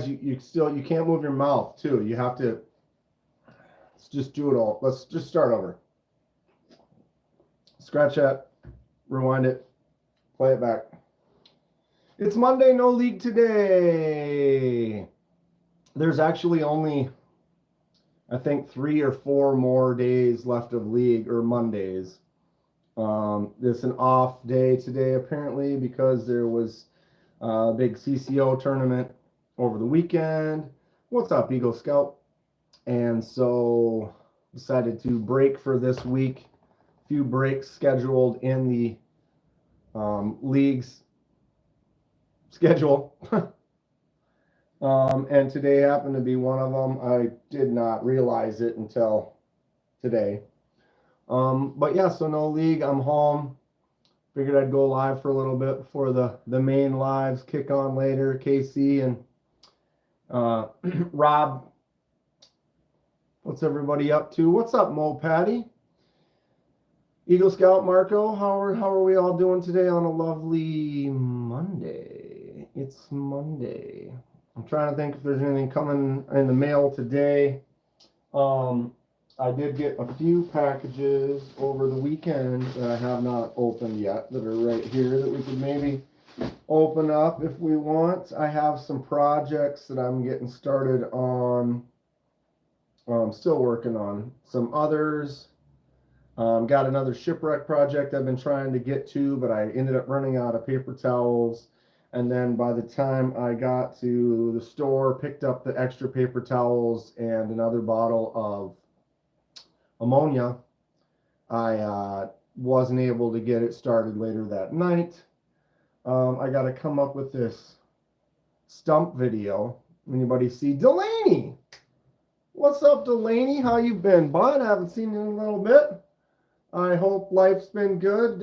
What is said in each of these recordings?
you can't move your mouth too. You have to. Let's just do it all. Let's just start over. Scratch that, rewind it, play it back. It's Monday, no league today. There's actually only, I think, 3 or 4 more days left of league, or Mondays. It's an off day today apparently because there was a big CCO tournament over the weekend. What's up, Eagle Scout? And so decided to break for this week. Few breaks scheduled in the league's schedule. And today happened to be one of them. I did not realize it until today. But yeah, so no league. I'm home. Figured I'd go live for a little bit before the main lives kick on later. KC and Rob. What's everybody up to? What's up, Mo Patty? Eagle Scout Marco, how are we all doing today on a lovely Monday? It's Monday. I'm trying to think if there's anything coming in the mail today. I did get a few packages over the weekend that I have not opened yet that are right here that we could maybe open up if we want. I have some projects that I'm getting started on. I'm still working on some others. Got another shipwreck project I've been trying to get to, but I ended up running out of paper towels. And then by the time I got to the store, picked up the extra paper towels and another bottle of ammonia, I wasn't able to get it started later that night. I got to come up with this Stump video. Anybody see Delaney? What's up, Delaney? How you been, bud? I haven't seen you in a little bit. I hope life's been good,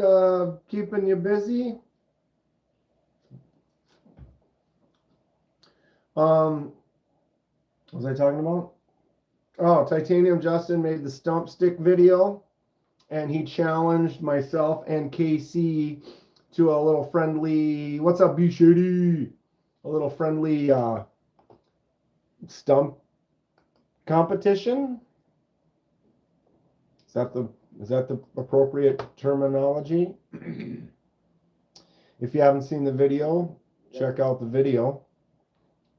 keeping you busy. What was I talking about? Oh, Titanium Justin made the Stump stick video, and he challenged myself and KC to a little friendly, what's up, B Shady? A little friendly Stump competition. Is that the appropriate terminology? If you haven't seen the video, check out the video.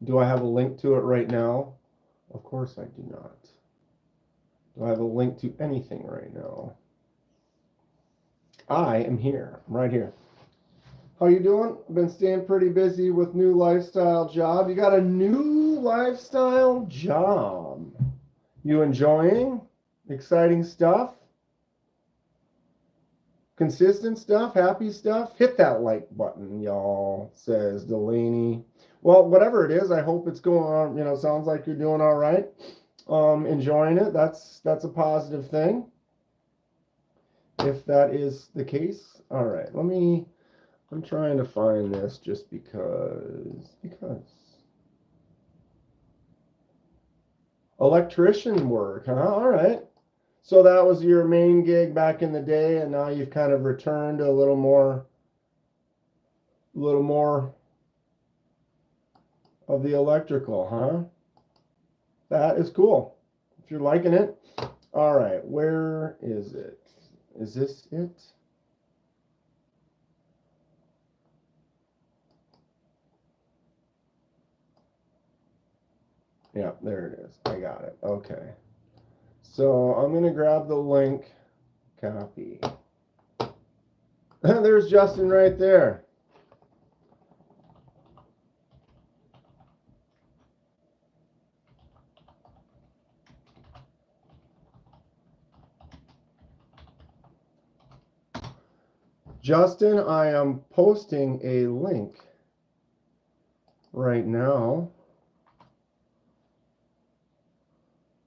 Do I have a link to it right now? Of course I do not. Do I have a link to anything right now? I am here. I'm right here. How you doing? I've been staying pretty busy with new lifestyle job. You got a new lifestyle job. You enjoying? Exciting stuff? Consistent stuff, happy stuff. Hit that like button, y'all, says Delaney. Well, whatever it is, I hope it's going on. Sounds like you're doing all right. Enjoying it. That's a positive thing. If that is the case. All right, I'm trying to find this just because. Electrician work, huh? All right. So that was your main gig back in the day, and now you've kind of returned to a little more of the electrical, huh? That is cool. If you're liking it. All right, where is it? Is this it? Yeah, there it is. I got it. Okay. So I'm going to grab the link, copy. There's Justin right there. Justin, I am posting a link right now.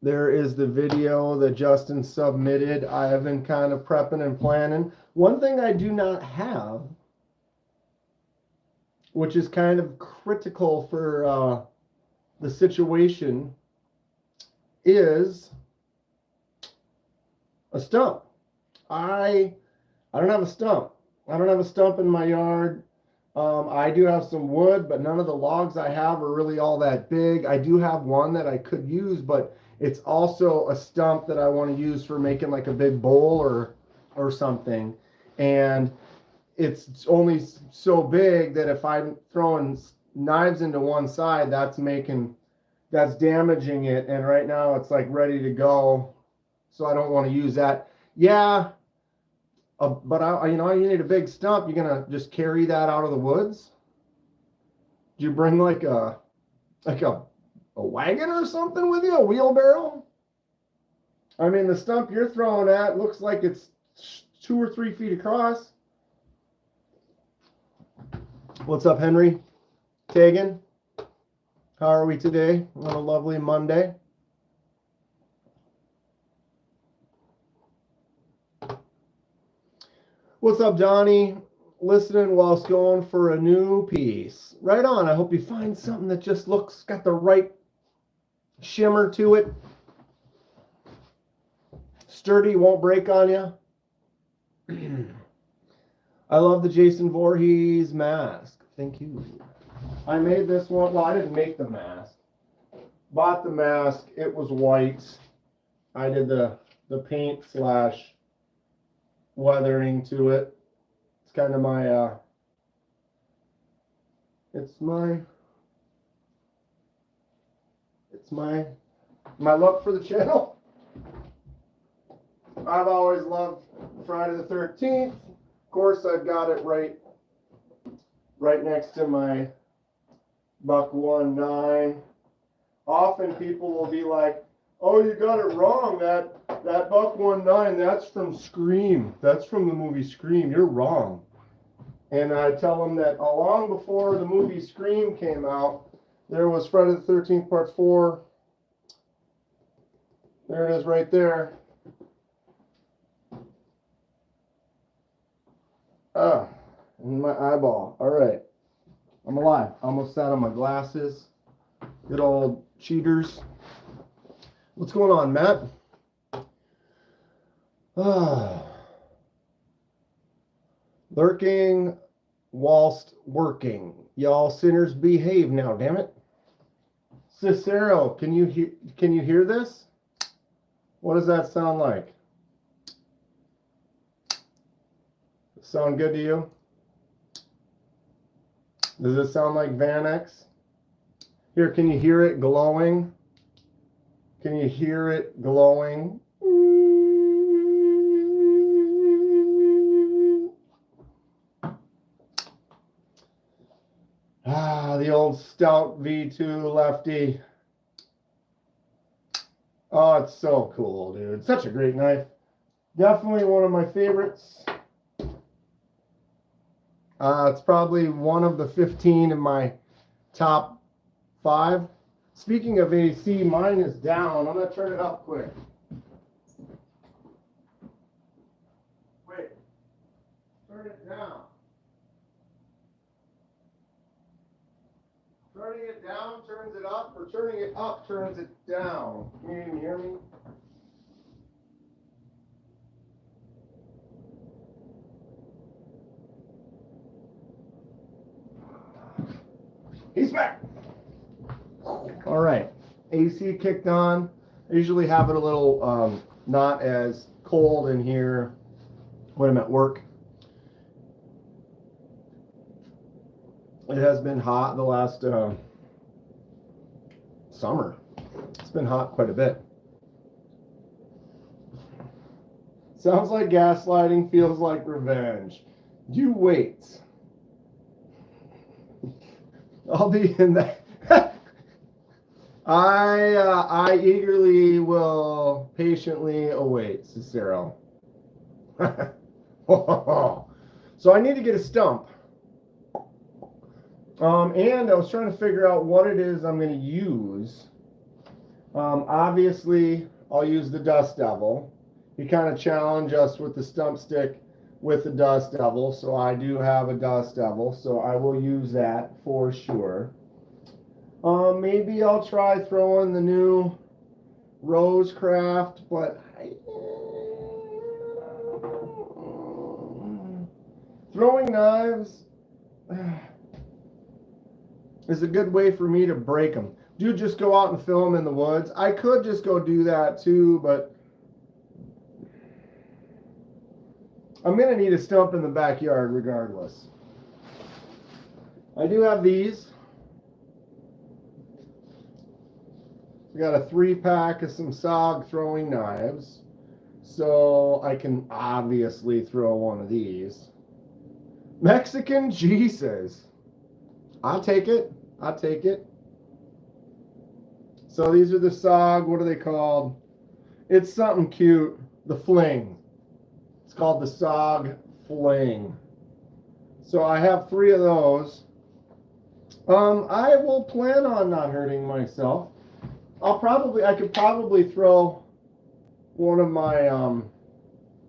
There is the video that Justin submitted. I have been kind of prepping and planning. One thing I do not have, which is kind of critical for the situation, is a stump. I don't have a stump. I don't have a stump in my yard. I do have some wood, but none of the logs I have are really all that big. I do have one that I could use, but it's also a stump that I want to use for making like a big bowl or something. And it's only so big that if I'm throwing knives into one side, that's damaging it. And right now it's like ready to go. So I don't want to use that. Yeah. But you need a big stump. You're gonna just carry that out of the woods? Do you bring like a wagon or something with you? A wheelbarrow? I mean, the stump you're throwing at looks like it's 2 or 3 feet across. What's up, Henry? Tegan? How are we today on a lovely Monday? What's up, Donnie? Listening whilst going for a new piece. Right on. I hope you find something that just got the right shimmer to it. Sturdy, won't break on you. I love the Jason Voorhees mask. Thank you. I made this one. Well, I didn't make the mask. Bought the mask. It was white. I did the paint / weathering to it. It's kind of my it's my look for the channel. I've always loved Friday the 13th. Of course, I've got it right next to my Buck 1-9. Often people will be like, "Oh, you got it wrong. That Buck 1-9, that's from Scream. That's from the movie Scream. You're wrong." And I tell them that long before the movie Scream came out, there was Friday the 13th Part 4. There it is right there. In my eyeball. All right. I'm alive. Almost sat on my glasses. Good old cheaters. What's going on, Matt? Lurking whilst working. Y'all sinners behave now, damn it. Cicero, can you hear this? What does that sound like? Sound good to you? Does it sound like Vanex? Here, can you hear it glowing? Can you hear it glowing? The old stout V2 lefty. Oh, it's so cool, dude. Such a great knife. Definitely one of my favorites. It's probably one of the 15 in my top 5. Speaking of AC, mine is down. I'm going to turn it up quick. Wait. Turn it down. Turning it down turns it up, or turning it up turns it down. Can you even hear me? He's back. All right. AC kicked on. I usually have it a little not as cold in here when I'm at work. It has been hot the last summer. It's been hot quite a bit. Sounds like gaslighting, feels like revenge. You wait. I'll be in that. I eagerly will patiently await, Cicero. So I need to get a stump. And I was trying to figure out what it is I'm going to use. Obviously, I'll use the Dust Devil. He kind of challenged us with the stump stick with the Dust Devil, so I do have a Dust Devil, so I will use that for sure. Maybe I'll try throwing the new Rosecraft, but throwing knives is a good way for me to break them. Do just go out and film in the woods. I could just go do that too, but I'm going to need a stump in the backyard regardless. I do have these. We got a 3-pack of some SOG throwing knives. So I can obviously throw one of these. Mexican Jesus. I'll take it. I'll take it. So these are the SOG. What are they called? It's something cute. The Fling. It's called the SOG Fling. So I have 3 of those. I will plan on not hurting myself. I could probably throw one of my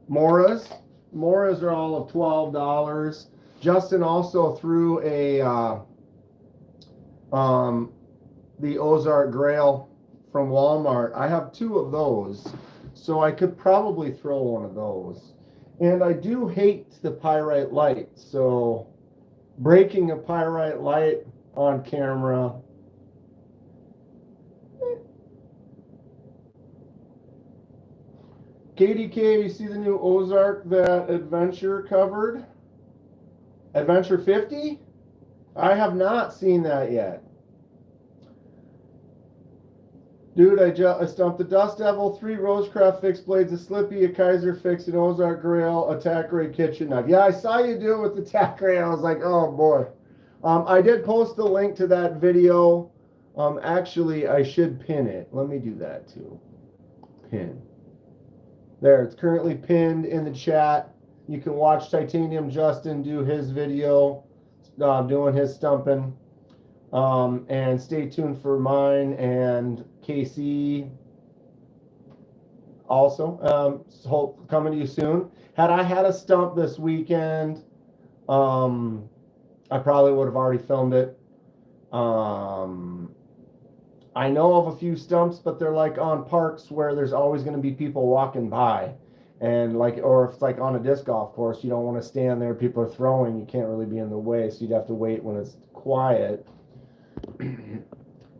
Moras. Moras are all of $12. Justin also threw a the Ozark Grail from Walmart. I have 2 of those, so I could probably throw one of those. And I do hate the pyrite light, so breaking a pyrite light on camera. KDK, you see the new Ozark that Adventure covered? Adventure 50? I have not seen that yet. Dude, I stumped the Dust Devil, 3 Rosecraft fixed blades, a Slippy, a Kaiser fix, an Ozark Grail, a Tack Ray kitchen knife. Yeah, I saw you do it with the Tack Ray. I was like, oh boy. I did post the link to that video. Actually, I should pin it. Let me do that too. Pin. There, it's currently pinned in the chat. You can watch Titanium Justin do his video, doing his stumping. And stay tuned for mine and KC also. Hope coming to you soon. Had I had a stump this weekend, I probably would have already filmed it. I know of a few stumps, but they're like on parks where there's always going to be people walking by. And like, or if it's like on a disc golf course, you don't want to stand there, people are throwing, you can't really be in the way, so you'd have to wait when it's quiet.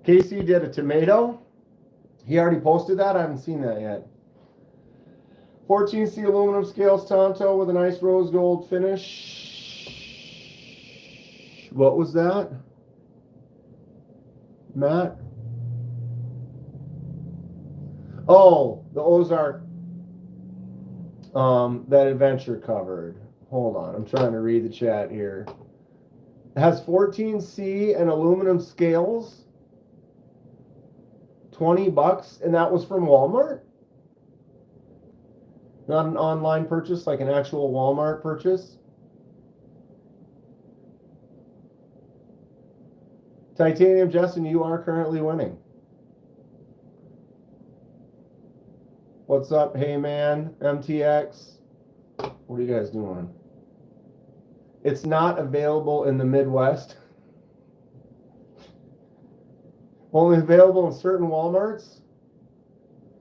Casey did a tomato. He already posted that. I haven't seen that yet. 14C aluminum scales Tonto with a nice rose gold finish. What was that, Matt? Oh, the Ozark that Adventure covered. Hold on, I'm trying to read the chat here. It has 14C and aluminum scales. $20, and that was from Walmart? Not an online purchase, like an actual Walmart purchase? Titanium Justin, you are currently winning. What's up, hey man, MTX? What are you guys doing? It's not available in the Midwest. Only available in certain Walmarts?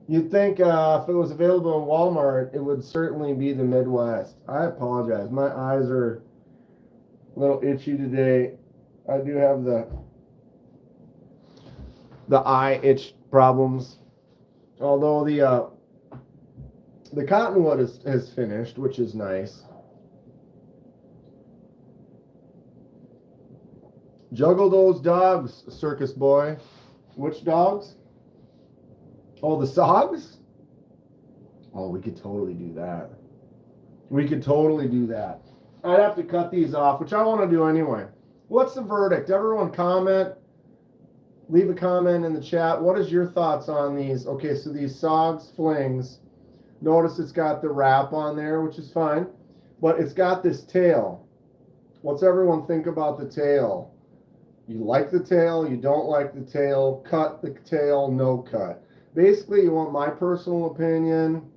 You'd think if it was available in Walmart, it would certainly be the Midwest. I apologize. My eyes are a little itchy today. I do have the eye itch problems. Although the cottonwood has finished, which is nice. Juggle those dogs, circus boy. Which dogs? Oh, the SOGs? Oh, we could totally do that. We could totally do that. I'd have to cut these off, which I want to do anyway. What's the verdict? Everyone comment. Leave a comment in the chat. What is your thoughts on these? Okay, so these SOGs flings. Notice it's got the wrap on there, which is fine. But it's got this tail. What's everyone think about the tail? You like the tail, you don't like the tail, cut the tail, no cut. Basically, you want my personal opinion,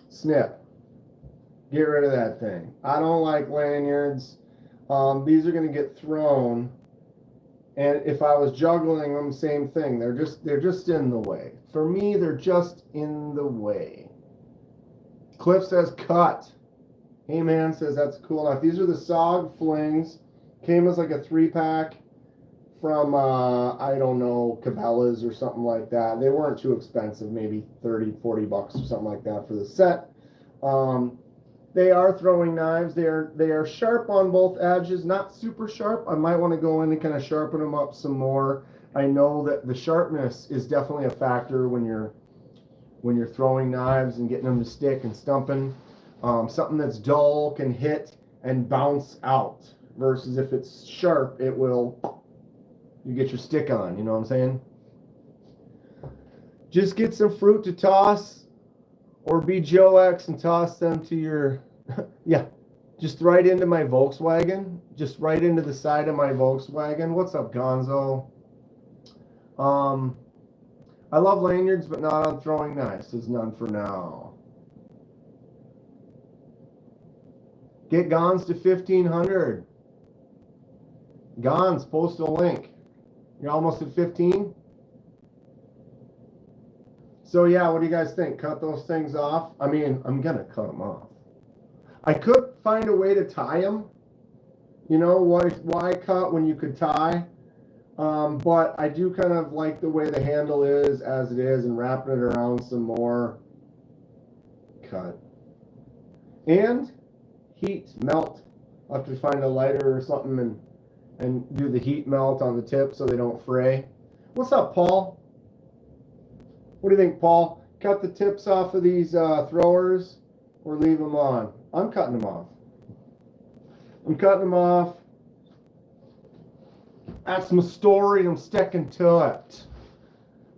snip. Get rid of that thing. I don't like lanyards. These are going to get thrown. And if I was juggling them, same thing. They're just in the way. For me, they're just in the way. Cliff says cut. Hey man says that's cool enough. These are the SOG flings. Came as like a 3-pack from, I don't know, Cabela's or something like that. They weren't too expensive, maybe 30, 40 bucks or something like that for the set. They are throwing knives. They are sharp on both edges, not super sharp. I might want to go in and kind of sharpen them up some more. I know that the sharpness is definitely a factor when you're throwing knives and getting them to stick and stumping. Something that's dull can hit and bounce out, versus if it's sharp, you get your stick on, you know what I'm saying? Just get some fruit to toss, or be Joe X and toss them to your, yeah, just right into my Volkswagen, just right into the side of my Volkswagen. What's up, Gonzo? I love lanyards, but not on throwing knives. Says none for now. Get Gons to 1,500. Gons, post a link. You're almost at 15. So yeah, what do you guys think? Cut those things off? I mean, I'm gonna cut them off. I could find a way to tie them. You know, why cut when you could tie? But I do kind of like the way the handle is as it is, and wrapping it around some more. Cut. And heat, melt. I'll have to find a lighter or something and do the heat melt on the tip so they don't fray. What's up, Paul? What do you think, Paul? Cut the tips off of these throwers or leave them on? I'm cutting them off. I'm cutting them off. That's my story. I'm sticking to it.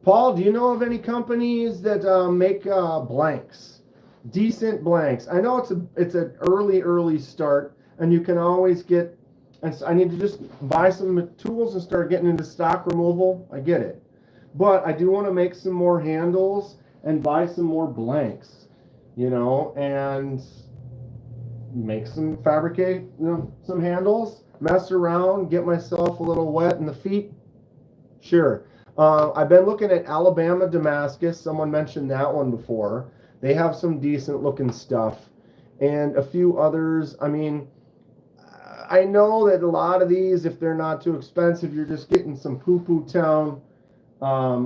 Paul, do you know of any companies that make blanks? Decent blanks. I know it's an early start, and you can always get, and I need to just buy some tools and start getting into stock removal. I get it. But I do want to make some more handles and buy some more blanks, you know, and make some fabricate, you know, some handles, mess around, get myself a little wet in the feet. Sure. I've been looking at Alabama Damascus. Someone mentioned that one before. They have some decent looking stuff, and a few others. I mean, I know that a lot of these, if they're not too expensive, you're just getting some poo-poo town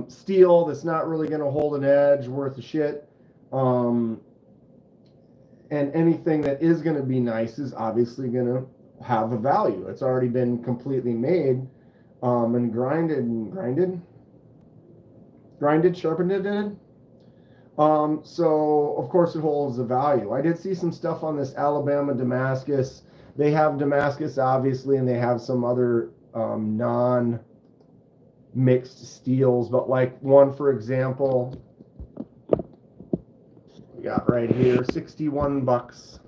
steel that's not really going to hold an edge worth of shit. And anything that is going to be nice is obviously going to have a value. It's already been completely made and sharpened. So of course it holds a value. I did see some stuff on this Alabama Damascus. They have Damascus obviously, and they have some other non-mixed steels, but like one, for example, we got right here, 61 bucks.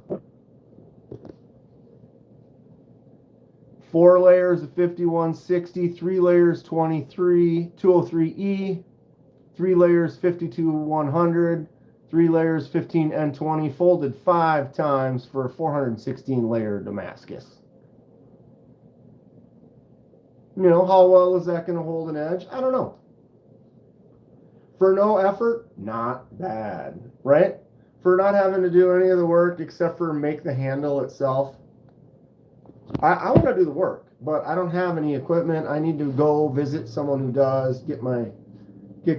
4 layers of 5160, 3 layers 203E, 3 layers 52-100, 3 layers 15N20, folded 5 times for a 416 layer Damascus. You know, how well is that going to hold an edge? I don't know. For no effort, not bad, right? For not having to do any of the work except for make the handle itself. I want to do the work, but I don't have any equipment. I need to go visit someone who does, get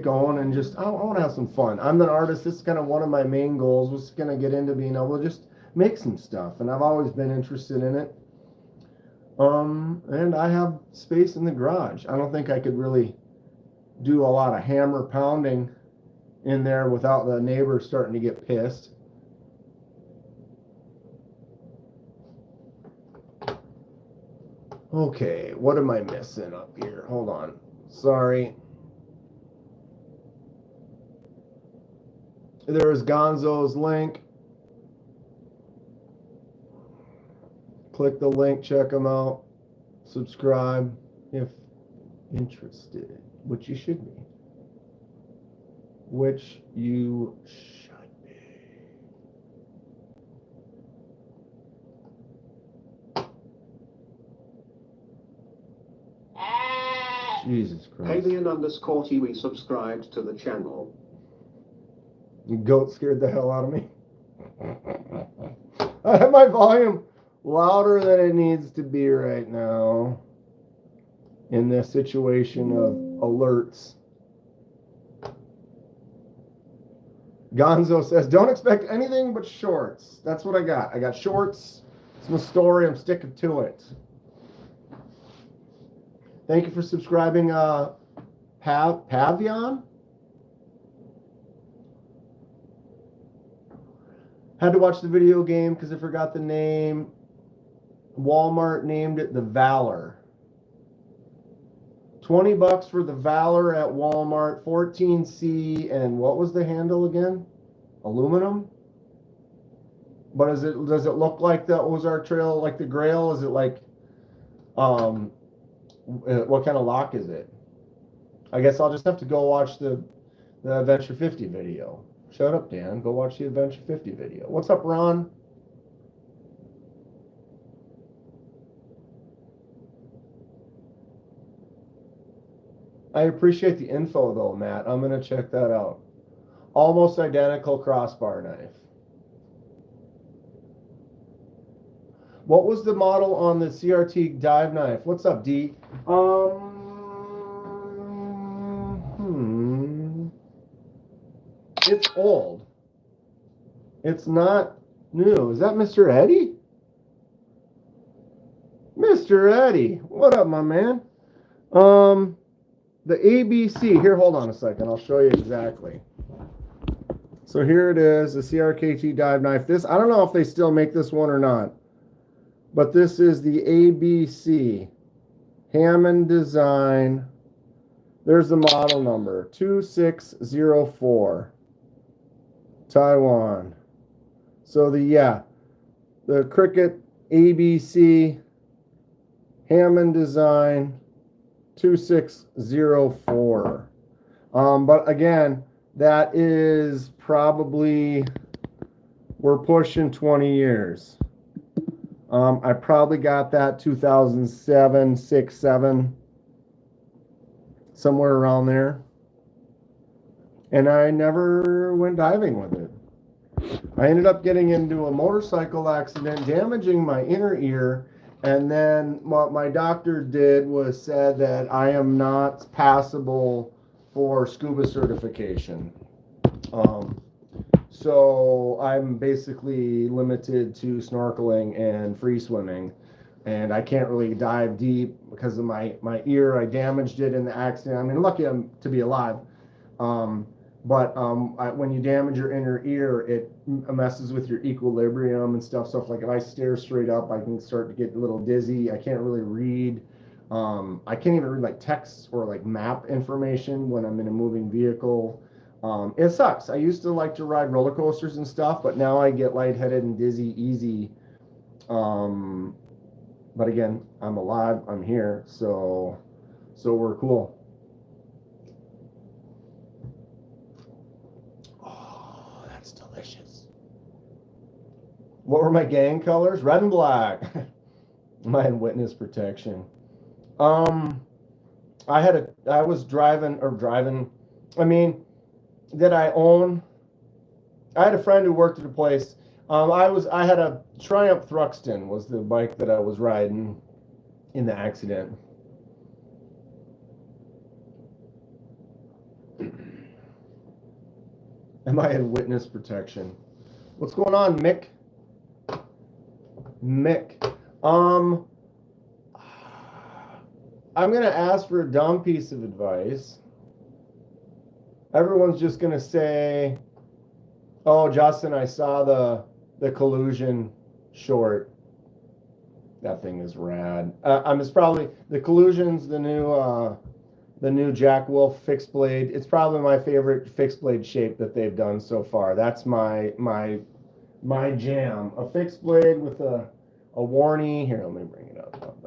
going, and just, I want to have some fun. I'm an artist. This is kind of one of my main goals, was going to get into being able to just make some stuff, and I've always been interested in it. And I have space in the garage. I don't think I could really do a lot of hammer pounding in there without the neighbors starting to get pissed. Okay, what am I missing up here? Hold on. Sorry. There's Gonzo's link. Click the link, check them out. Subscribe if interested, which you should be. Which you should be. Jesus Christ. Alien_TV subscribed to the channel. The goat scared the hell out of me. I have my volume louder than it needs to be right now in this situation of alerts. Gonzo says, don't expect anything but shorts. That's what I got. I got shorts. It's my story. I'm sticking to it. Thank you for subscribing, Pavion. Had to watch the video game because I forgot the name. Walmart named it the Valor. $20 for the Valor at Walmart, 14C, and what was the handle again? Aluminum? But does it look like the Ozark Trail, like the Grail? Is it like, what kind of lock is it? I guess I'll just have to go watch the Adventure 50 video. Shut up, Dan. Go watch the Adventure 50 video. What's up, Ron? I appreciate the info, though, Matt. I'm going to check that out. Almost identical crossbar knife. What was the model on the CRT dive knife? What's up, D? It's old. It's not new. Is that Mr. Eddie? Mr. Eddie. What up, my man? The ABC. Here, hold on a second. I'll show you exactly. So here it is, the CRKT dive knife. This, I don't know if they still make this one or not, but this is the ABC Hammond design. There's the model number, 2604, Taiwan. So the Cricut ABC Hammond design, 2604. But again, that is probably, we're pushing 20 years. I probably got that 2007, 6, 7, somewhere around there. And I never went diving with it. I ended up getting into a motorcycle accident, damaging my inner ear. And then what my doctor did was said that I am not passable for scuba certification. So I'm basically limited to snorkeling and free swimming. And I can't really dive deep because of my ear. I damaged it in the accident. I mean, lucky I'm to be alive. When you damage your inner ear, it messes with your equilibrium and stuff. So if I stare straight up, I can start to get a little dizzy. I can't really read. I can't even read text or map information when I'm in a moving vehicle. It sucks. I used to like to ride roller coasters and stuff, but now I get lightheaded and dizzy easy. But again, I'm alive. I'm here, so we're cool. Oh, that's delicious. What were my gang colors? Red and black. My witness protection. I was driving. I mean, that I own. I had a friend who worked at a place. I had a Triumph Thruxton was the bike that I was riding in the accident. Am I in witness protection? What's going on, Mick? I'm going to ask for a dumb piece of advice. Everyone's just going to say, oh, Justin, I saw the Collusion short. That thing is rad. It's probably, the Collusion's the new Jack Wolf fixed blade. It's probably my favorite fixed blade shape that they've done so far. That's my jam. A fixed blade with a warning. Here, let me bring it up.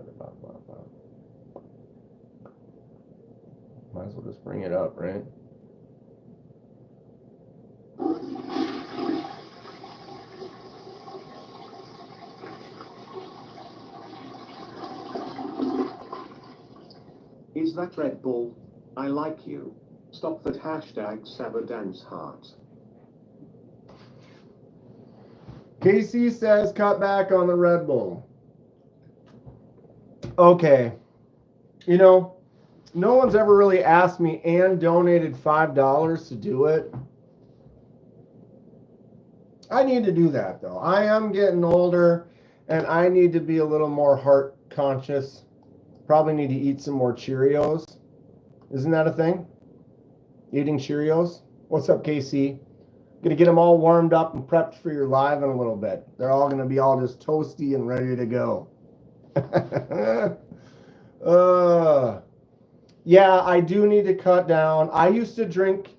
Might as well just bring it up, right? Is that Red Bull? I like you. Stop that hashtag Sabadance heart. KC says cut back on the Red Bull. Okay. You know, no one's ever really asked me and donated $5 to do it. I need to do that, though. I am getting older, and I need to be a little more heart conscious. Probably need to eat some more Cheerios. Isn't that a thing? Eating Cheerios? What's up, KC? Gonna get them all warmed up and prepped for your live in a little bit. They're all gonna be all just toasty and ready to go. Yeah, I do need to cut down. I used to drink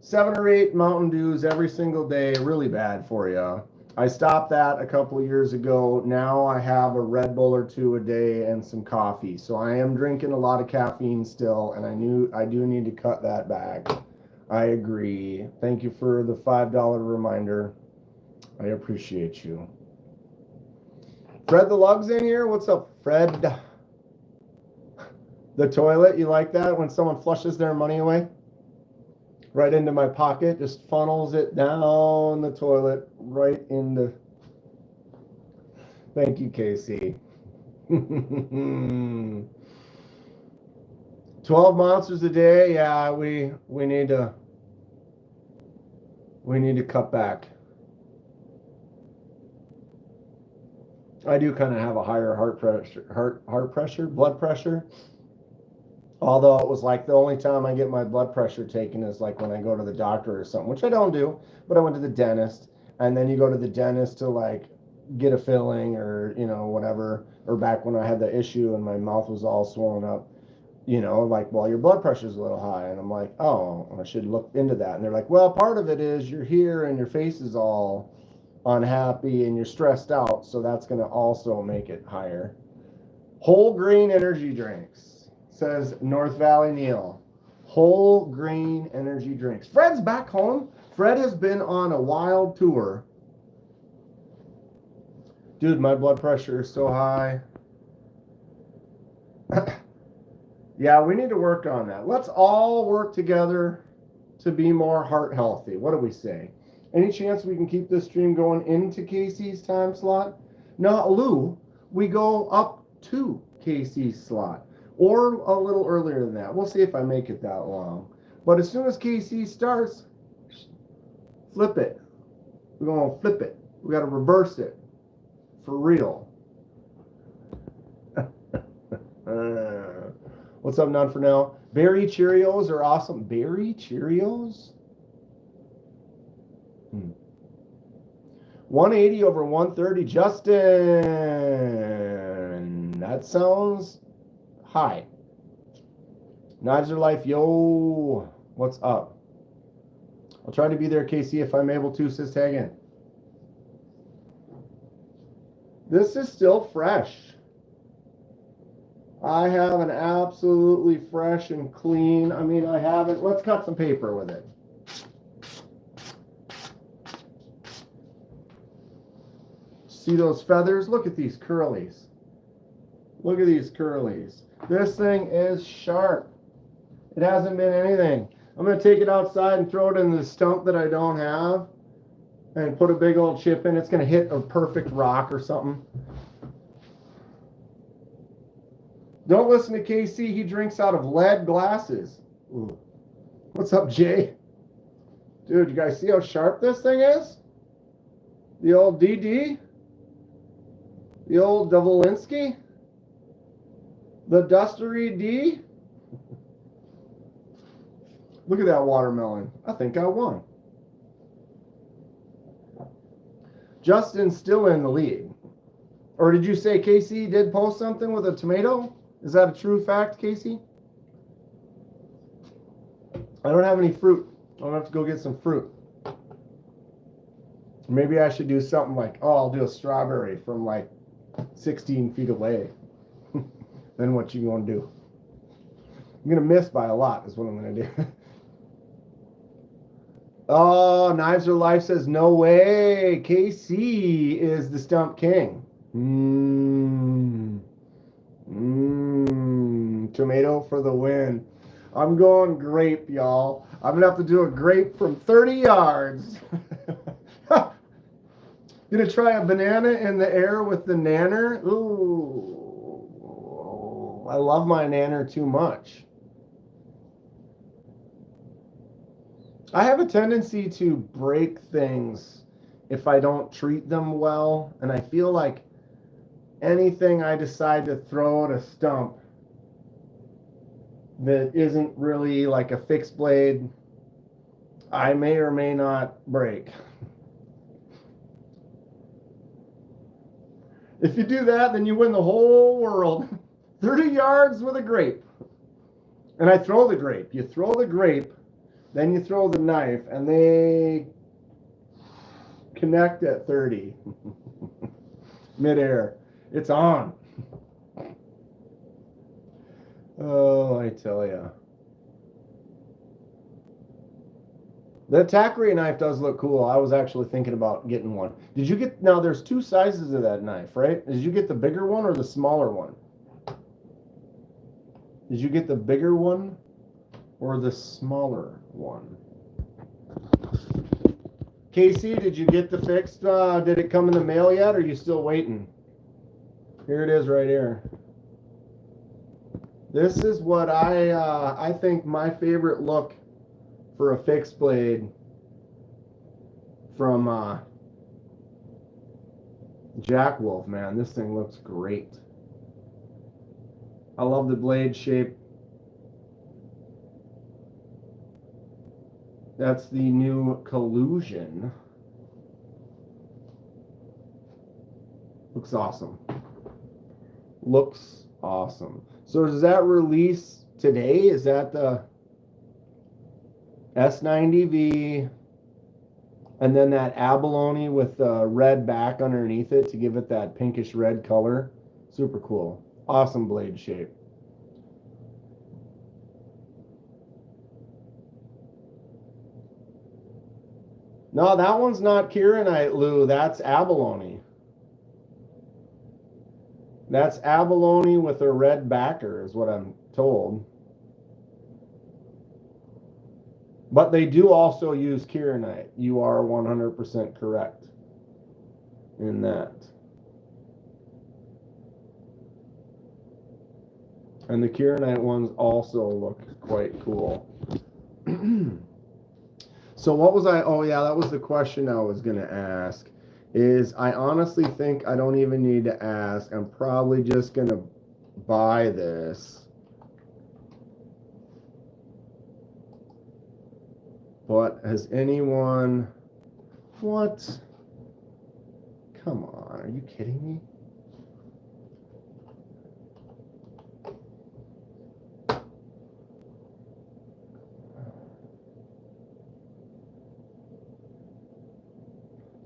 7 or 8 Mountain Dews every single day. Really bad for you. I stopped that a couple of years ago. Now I have a Red Bull or 2 a day and some coffee. So I am drinking a lot of caffeine still, and I do need to cut that back. I agree. Thank you for the $5 reminder. I appreciate you. Fred the Lug's in here. What's up, Fred? The toilet, you like that? When someone flushes their money away? Right into my pocket, just funnels it down the toilet, right into... Thank you, Casey. 12 monsters a day. Yeah, we need to cut back. I do kind of have a higher blood pressure. Although it was like the only time I get my blood pressure taken is like when I go to the doctor or something, which I don't do, but I went to the dentist, and then you go to the dentist to like get a filling or, you know, whatever, or back when I had the issue and my mouth was all swollen up, you know, like, well, your blood pressure's a little high. And I'm like, oh, I should look into that. And they're like, well, part of it is you're here and your face is all unhappy and you're stressed out. So that's going to also make it higher. Whole grain energy drinks. Says North Valley Neil. Whole grain energy drinks. Fred's back home. Fred has been on a wild tour. Dude, my blood pressure is so high. Yeah, we need to work on that. Let's all work together to be more heart healthy. What do we say? Any chance we can keep this stream going into Casey's time slot? No, Lou, we go up to Casey's slot. Or a little earlier than that. We'll see if I make it that long. But as soon as KC starts, flip it. We're going to flip it. We got to reverse it. For real. What's up, None for Now? Berry Cheerios are awesome. Berry Cheerios? 180 over 130. Justin. That sounds... Hi. Knives are life. Yo. What's up? I'll try to be there, KC, if I'm able to. Says tag in. This is still fresh. I have an absolutely fresh and clean. I mean, I haven't. Let's cut some paper with it. See those feathers? Look at these curlies. Look at these curlies. This thing is sharp. It hasn't been anything. I'm going to take it outside and throw it in the stump that I don't have and put a big old chip in. It's going to hit a perfect rock or something. Don't listen to KC. He drinks out of lead glasses. Ooh. What's up, Jay? Dude, you guys see how sharp this thing is? The old DD? The old Davolinsky? The Dustery D? Look at that watermelon. I think I won. Justin's still in the lead. Or did you say Casey did post something with a tomato? Is that a true fact, Casey? I don't have any fruit. I'll have to go get some fruit. Maybe I should do something like, oh, I'll do a strawberry from like 16 feet away. Then what you gonna do? I'm gonna miss by a lot is what I'm gonna do. Oh, Knives Are Life says, no way. KC is the Stump King. Tomato for the win. I'm going grape, y'all. I'm gonna have to do a grape from 30 yards. Gonna try a banana in the air with the nanner. Ooh, I love my nanner too much. I have a tendency to break things if I don't treat them well, and I feel like anything I decide to throw at a stump that isn't really like a fixed blade, I may or may not break. If you do that, then you win the whole world. 30 yards with a grape. And I throw the grape. You throw the grape, then you throw the knife, and they connect at 30. Midair. It's on. Oh, I tell ya. The Thackeray knife does look cool. I was actually thinking about getting one. Did you get, now there's two sizes of that knife, right? Did you get the bigger one or the smaller one? Did you get the bigger one or the smaller one? Casey, did you get the fixed? Did it come in the mail yet, or are you still waiting? Here it is right here. This is what I think my favorite look for a fixed blade from Jack Wolf, man. This thing looks great. I love the blade shape. That's the new Collusion. Looks awesome. Looks awesome. So does that release today? Is that the S90V and then that abalone with the red back underneath it to give it that pinkish red color? Super cool. Awesome blade shape. No, that one's not Kieranite, Lou. That's abalone. That's abalone with a red backer is what I'm told. But they do also use Kieranite. You are 100% correct in that. And the Kieranite ones also look quite cool. So what was I, oh yeah, that was the question I was going to ask. Is I honestly think I don't even need to ask. I'm probably just going to buy this. But has anyone, what? Come on, are you kidding me?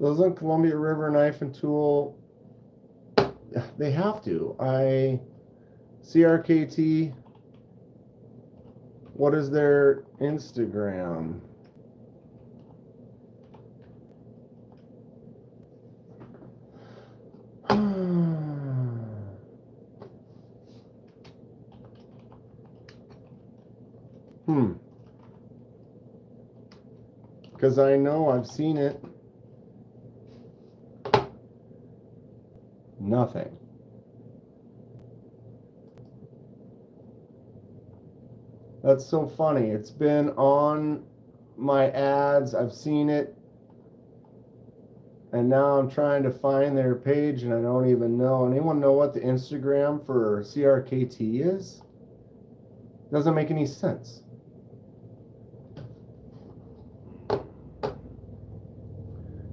Doesn't Columbia River Knife and Tool, they have to. CRKT, what is their Instagram? Because I know I've seen it. Nothing. That's so funny. It's been on my ads. I've seen it. And now I'm trying to find their page and I don't even know. Anyone know what the Instagram for CRKT is? Doesn't make any sense.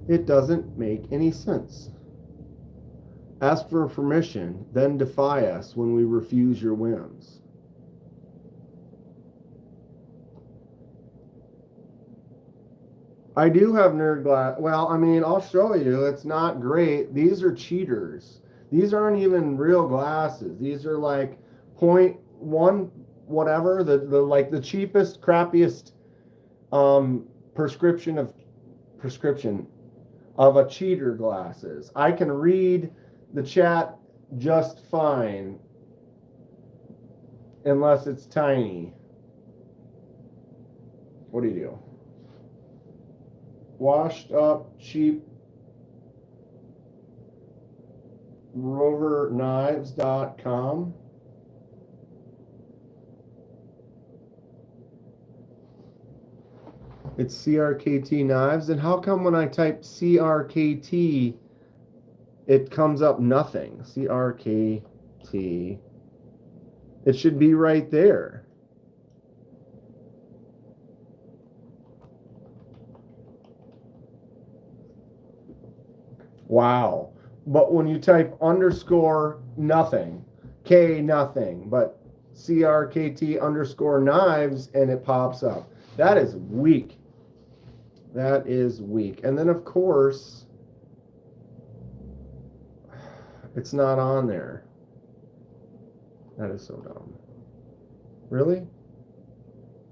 It doesn't make any sense. Ask for permission, then defy us when we refuse your whims. I do have nerd glass. Well, I mean, I'll show you. It's not great. These are cheaters. These aren't even real glasses. These are like 0.1 whatever, the cheapest, crappiest prescription of a cheater glasses. I can read the chat just fine unless it's tiny. What do you do? Washed up, cheap roverknives.com. It's CRKT Knives. And how come when I type CRKT, it comes up nothing? CRKT. It should be right there. Wow. But when you type underscore nothing, K nothing, but CRKT underscore knives, and it pops up. That is weak. That is weak. And then, of course, it's not on there. That is so dumb. Really?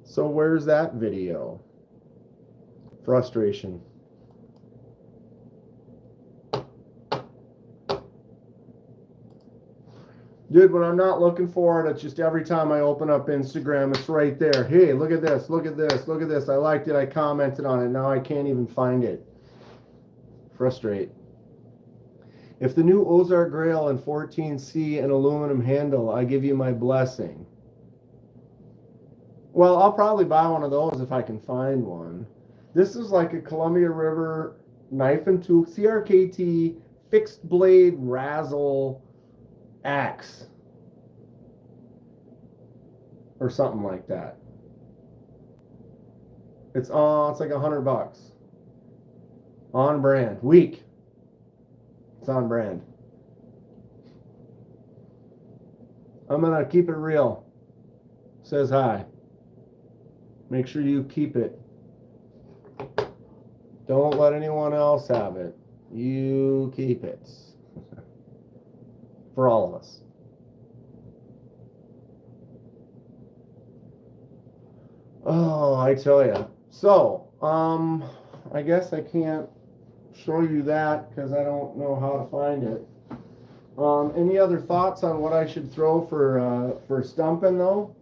So where's that video? Frustration. Dude, when I'm not looking for it, it's just every time I open up Instagram, it's right there. Hey, look at this, look at this, look at this. I liked it, I commented on it. Now I can't even find it. Frustrate. If the new Ozark Grail and 14C and aluminum handle, I give you my blessing. Well, I'll probably buy one of those if I can find one. This is like a Columbia River knife and tool, CRKT, fixed blade, razzle, axe. Or something like that. It's like $100. On brand. Weak. It's on brand. I'm gonna keep it real. Says hi. Make sure you keep it. Don't let anyone else have it. You keep it. For all of us. Oh, I tell you. So, I guess I can't show you that because I don't know how to find it. Any other thoughts on what I should throw for stumping though?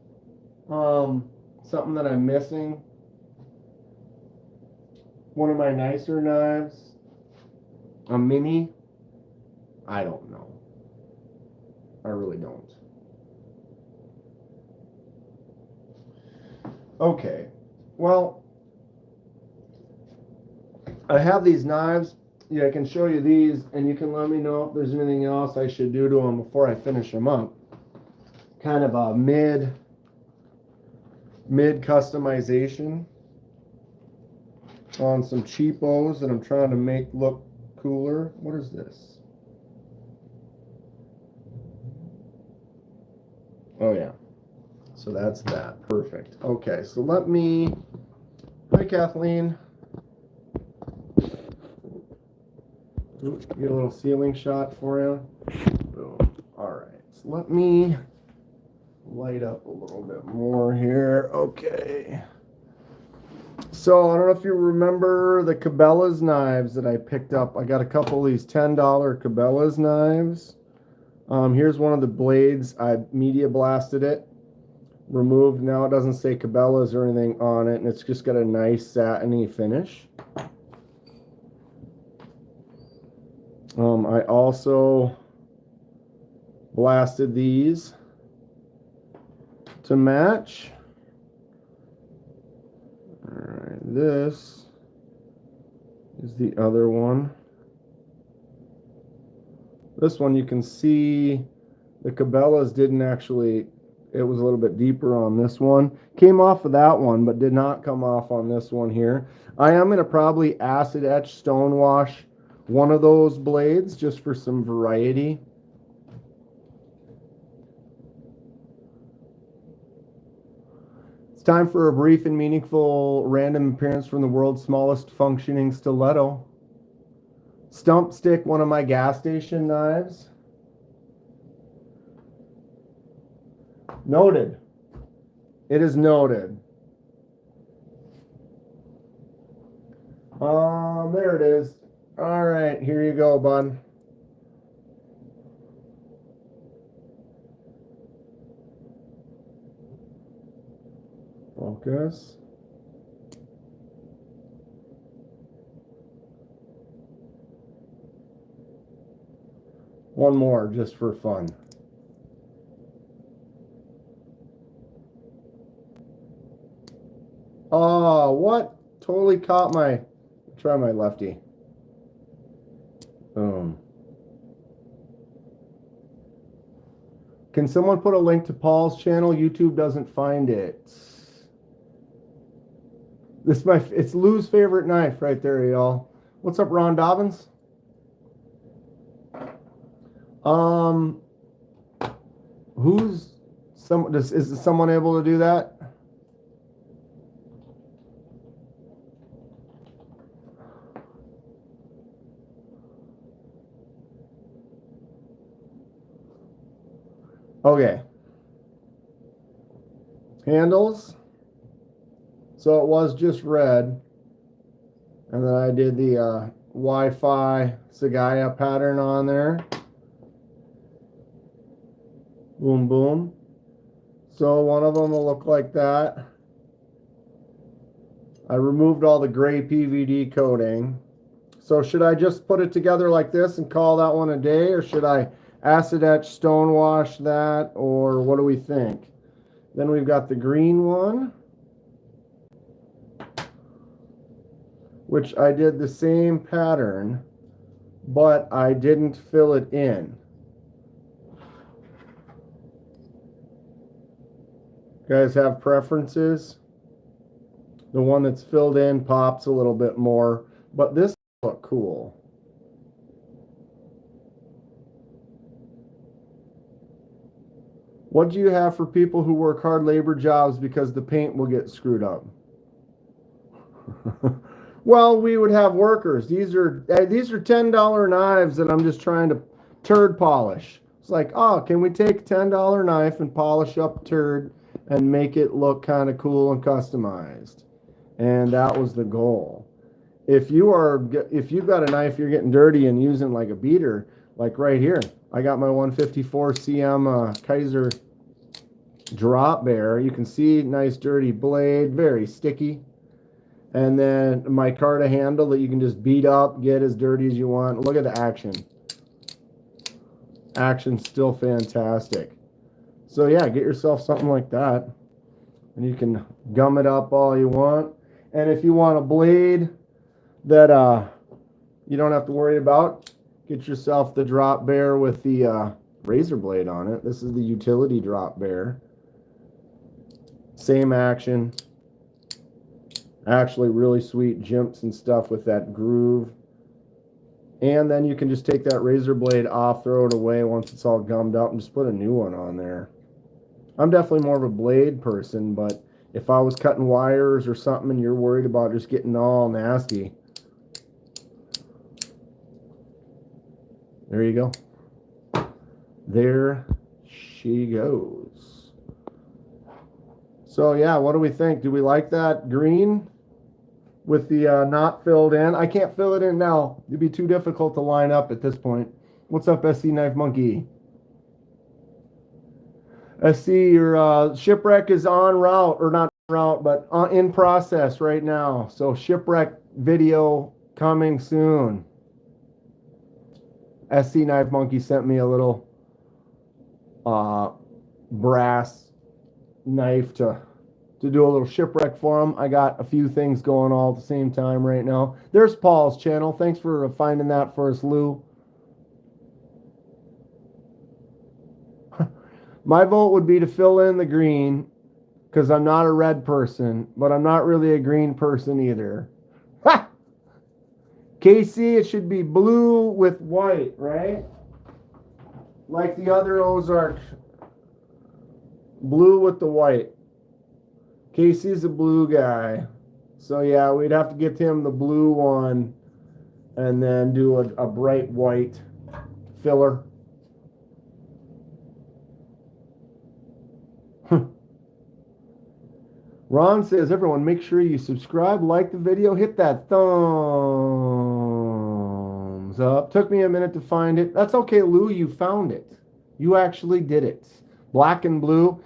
Something that I'm missing. One of my nicer knives. A mini. I don't know. I really don't. Okay. Well, I have these knives. Yeah, I can show you these, and you can let me know if there's anything else I should do to them before I finish them up. Kind of a mid customization on some cheapos that I'm trying to make look cooler. What is this? Oh yeah. So that's that. Perfect. Okay, so let me. Hi, Kathleen. Ooh, get a little ceiling shot for you. Boom. All right. So let me light up a little bit more here. Okay. So I don't know if you remember the Cabela's knives that I picked up. I got a couple of these $10 Cabela's knives. Here's one of the blades. I media blasted it. Removed. Now it doesn't say Cabela's or anything on it, and it's just got a nice satiny finish. I also blasted these to match. Alright, this is the other one. This one you can see the Cabela's didn't actually, it was a little bit deeper on this one. Came off of that one, but did not come off on this one here. I am going to probably acid etch stone wash one of those blades just for some variety. It's time for a brief and meaningful random appearance from the world's smallest functioning stiletto. Stump stick, one of my gas station knives. Noted. It is noted. There it is. All right, here you go, bud. Focus. One more just for fun. Oh, what? Totally caught my... Try my lefty. Boom. Can someone put a link to Paul's channel? YouTube doesn't find it. It's Lou's favorite knife right there, y'all. What's up, Ron Dobbins? Is someone able to do that? Okay. Handles. So it was just red. And then I did the Wi-Fi Sagaya pattern on there. Boom, boom. So one of them will look like that. I removed all the gray PVD coating. So should I just put it together like this and call that one a day? Or should I acid etch, stone wash that? Or what do we think? Then we've got the green one, which I did the same pattern, but I didn't fill it in. Guys have preferences? The one that's filled in pops a little bit more, but this looks cool. What do you have for people who work hard labor jobs because the paint will get screwed up? Well, we would have workers. These are $10 knives that I'm just trying to turd polish. It's like, oh, can we take a $10 knife and polish up a turd and make it look kind of cool and customized? And that was the goal. If you've got a knife you're getting dirty and using like a beater, like right here, I got my 154 CM Kaiser drop bear. You can see nice dirty blade, very sticky. And then my Micarta handle that you can just beat up, get as dirty as you want. Look at the action. Action's still fantastic. So yeah, get yourself something like that. And you can gum it up all you want. And if you want a blade that you don't have to worry about, get yourself the drop bear with the razor blade on it. This is the utility drop bear. Same action. Actually really sweet jimps and stuff with that groove. And then you can just take that razor blade off, throw it away once it's all gummed up, and just put a new one on there. I'm definitely more of a blade person, but if I was cutting wires or something and you're worried about just getting all nasty, there you go. There she goes. So yeah, what do we think? Do we like that green with the not filled in? I can't fill it in now. It'd be too difficult to line up at this point. What's up, SC Knife Monkey? SC, your shipwreck is en route, or not en route, but in process right now. So shipwreck video coming soon. SC Knife Monkey sent me a little brass knife to do a little shipwreck for him. I got a few things going all at the same time right now. There's Paul's channel. Thanks for finding that for us, Lou. My vote would be to fill in the green because I'm not a red person, but I'm not really a green person either. Ha! KC, it should be blue with white, right? Like the other Ozark. Blue with the white. Casey's a blue guy. So yeah, we'd have to get him the blue one and then do a bright white filler. Ron says, everyone, make sure you subscribe, like the video, hit that thumbs up. Took me a minute to find it. That's okay, Lou, you found it. You actually did it. Black and blue.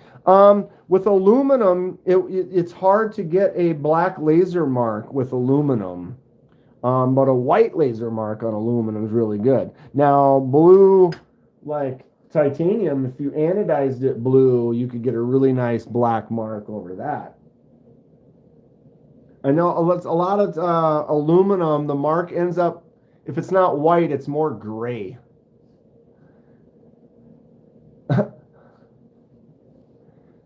With aluminum, it's hard to get a black laser mark with aluminum. But a white laser mark on aluminum is really good. Now, blue like titanium, if you anodized it blue, you could get a really nice black mark over that. I know a lot of aluminum, the mark ends up, if it's not white, it's more gray.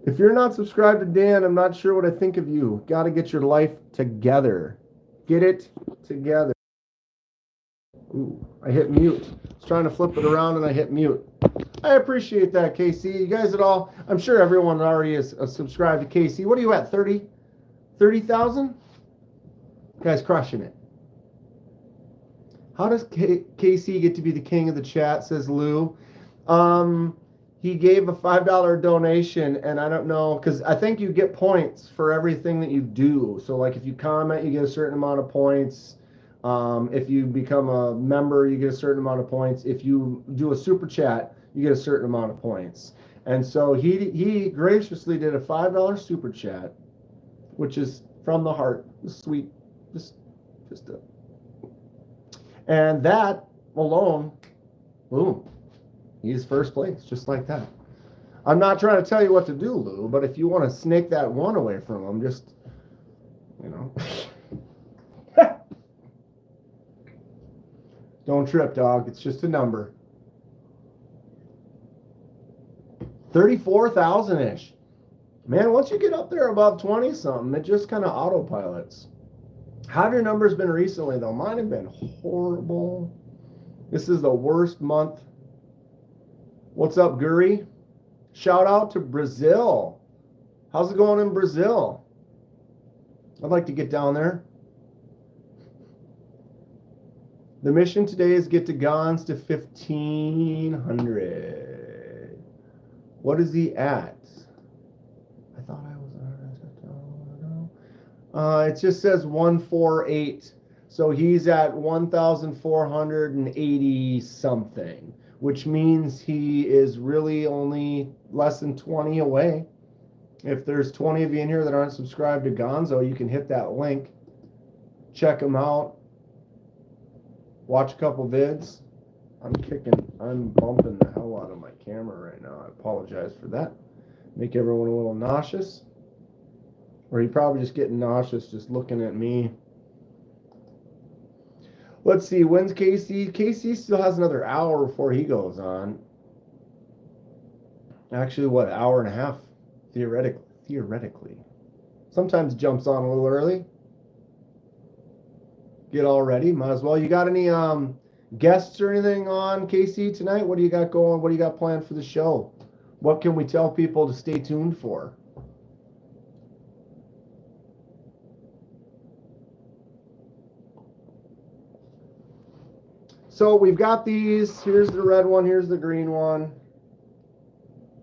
If you're not subscribed to Dan, I'm not sure what I think of you. Got to get your life together. Get it together. Ooh, I hit mute. I was trying to flip it around and I hit mute. I appreciate that, KC. You guys at all? I'm sure everyone already is subscribed to KC. What are you at, 30,000? Guy's crushing it. How does KC get to be the king of the chat, says Lou. He gave a $5 donation, and I don't know, because I think you get points for everything that you do. So, like, if you comment, you get a certain amount of points. If you become a member, you get a certain amount of points. If you do a super chat, you get a certain amount of points. And so he graciously did a $5 super chat, which is from the heart, sweet, just a. And that alone, boom, he's first place, just like that. I'm not trying to tell you what to do, Lou, but if you want to snake that one away from him, just, you know. Don't trip, dog. It's just a number. 34,000-ish. Man, once you get up there above 20-something, it just kind of autopilots. How have your numbers been recently, though? Mine have been horrible. This is the worst month. What's up, Guri? Shout out to Brazil. How's it going in Brazil? I'd like to get down there. The mission today is get to Gons to 1,500. What is he at? I thought I was. It just says 148. So he's at 1,480 something, which means he is really only less than 20 away. If there's 20 of you in here that aren't subscribed to Gonzo, you can hit that link, check him out, watch a couple vids. I'm bumping the hell out of my camera right now. I apologize for that. Make everyone a little nauseous. Or he probably just getting nauseous just looking at me. Let's see, when's KC? KC still has another hour before he goes on. Actually, what, hour and a half, theoretically. Sometimes jumps on a little early. Get all ready, might as well. You got any guests or anything on, KC, tonight? What do you got going? What do you got planned for the show? What can we tell people to stay tuned for? So we've got these. Here's the red one. Here's the green one.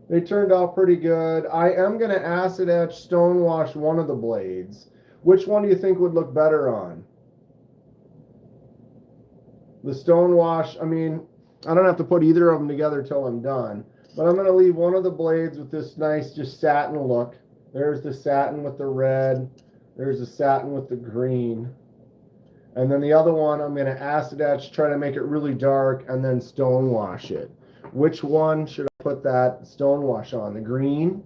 They turned out pretty good. I am going to acid etch stone wash one of the blades. Which one do you think would look better on? The stone wash, I mean, I don't have to put either of them together till I'm done. But I'm going to leave one of the blades with this nice just satin look. There's the satin with the red. There's the satin with the green. And then the other one, I'm going to acid etch, try to make it really dark, and then stone wash it. Which one should I put that stone wash on? The green?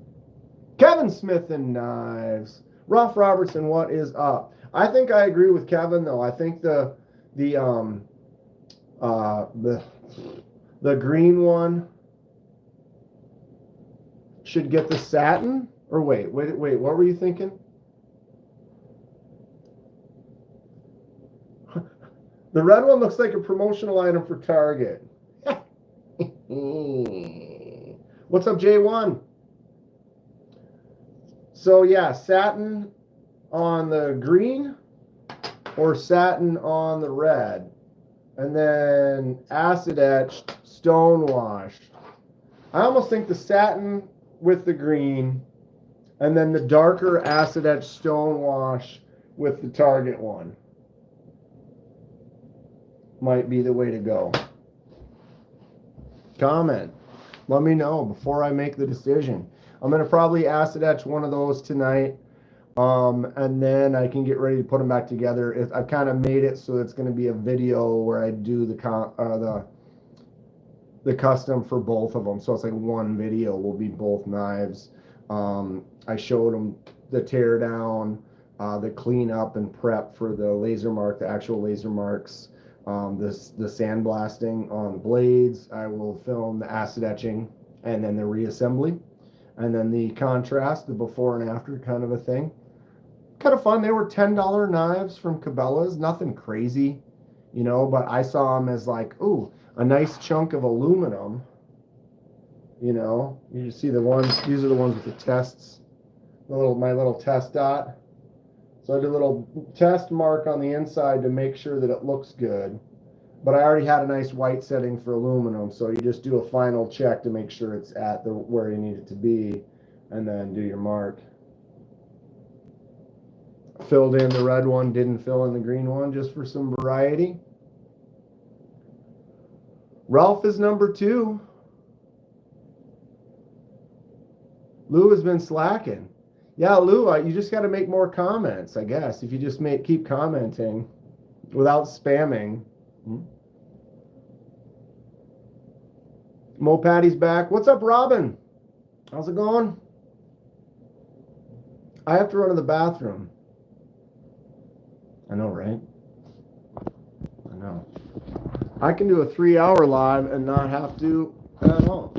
Kevin Smith and Knives. Ralph Robertson, what is up? I think I agree with Kevin, though. I think the green one should get the satin. Or wait, what were you thinking? The red one looks like a promotional item for Target. What's up, J1? So yeah, satin on the green or satin on the red. And then acid etched, stone washed. I almost think the satin with the green and then the darker acid etched stone wash with the Target one might be the way to go. Comment. Let me know before I make the decision. I'm going to probably acid etch one of those tonight. And then I can get ready to put them back together. I've kind of made it so it's going to be a video where I do the the custom for both of them. So it's like one video will be both knives. I showed them the tear down, the cleanup and prep for the laser mark, the actual laser marks, the sandblasting on the blades. I will film the acid etching and then the reassembly, and then the contrast, the before and after kind of a thing. Kind of fun. They were $10 knives from Cabela's, nothing crazy, you know, but I saw them as like, ooh, a nice chunk of aluminum. You know, you see the ones, these are the ones with the tests, my little test dot. So I did a little test mark on the inside to make sure that it looks good. But I already had a nice white setting for aluminum, so you just do a final check to make sure it's at the where you need it to be, and then do your mark. Filled in the red one, didn't fill in the green one, just for some variety. Ralph is number 2. Lou has been slacking. Yeah, Lou, you just got to make more comments, I guess. If you just keep commenting without spamming. Mo Patty's back. What's up, Robin? How's it going? I have to run to the bathroom. I know, right? I know. I can do a 3-hour live and not have to at all.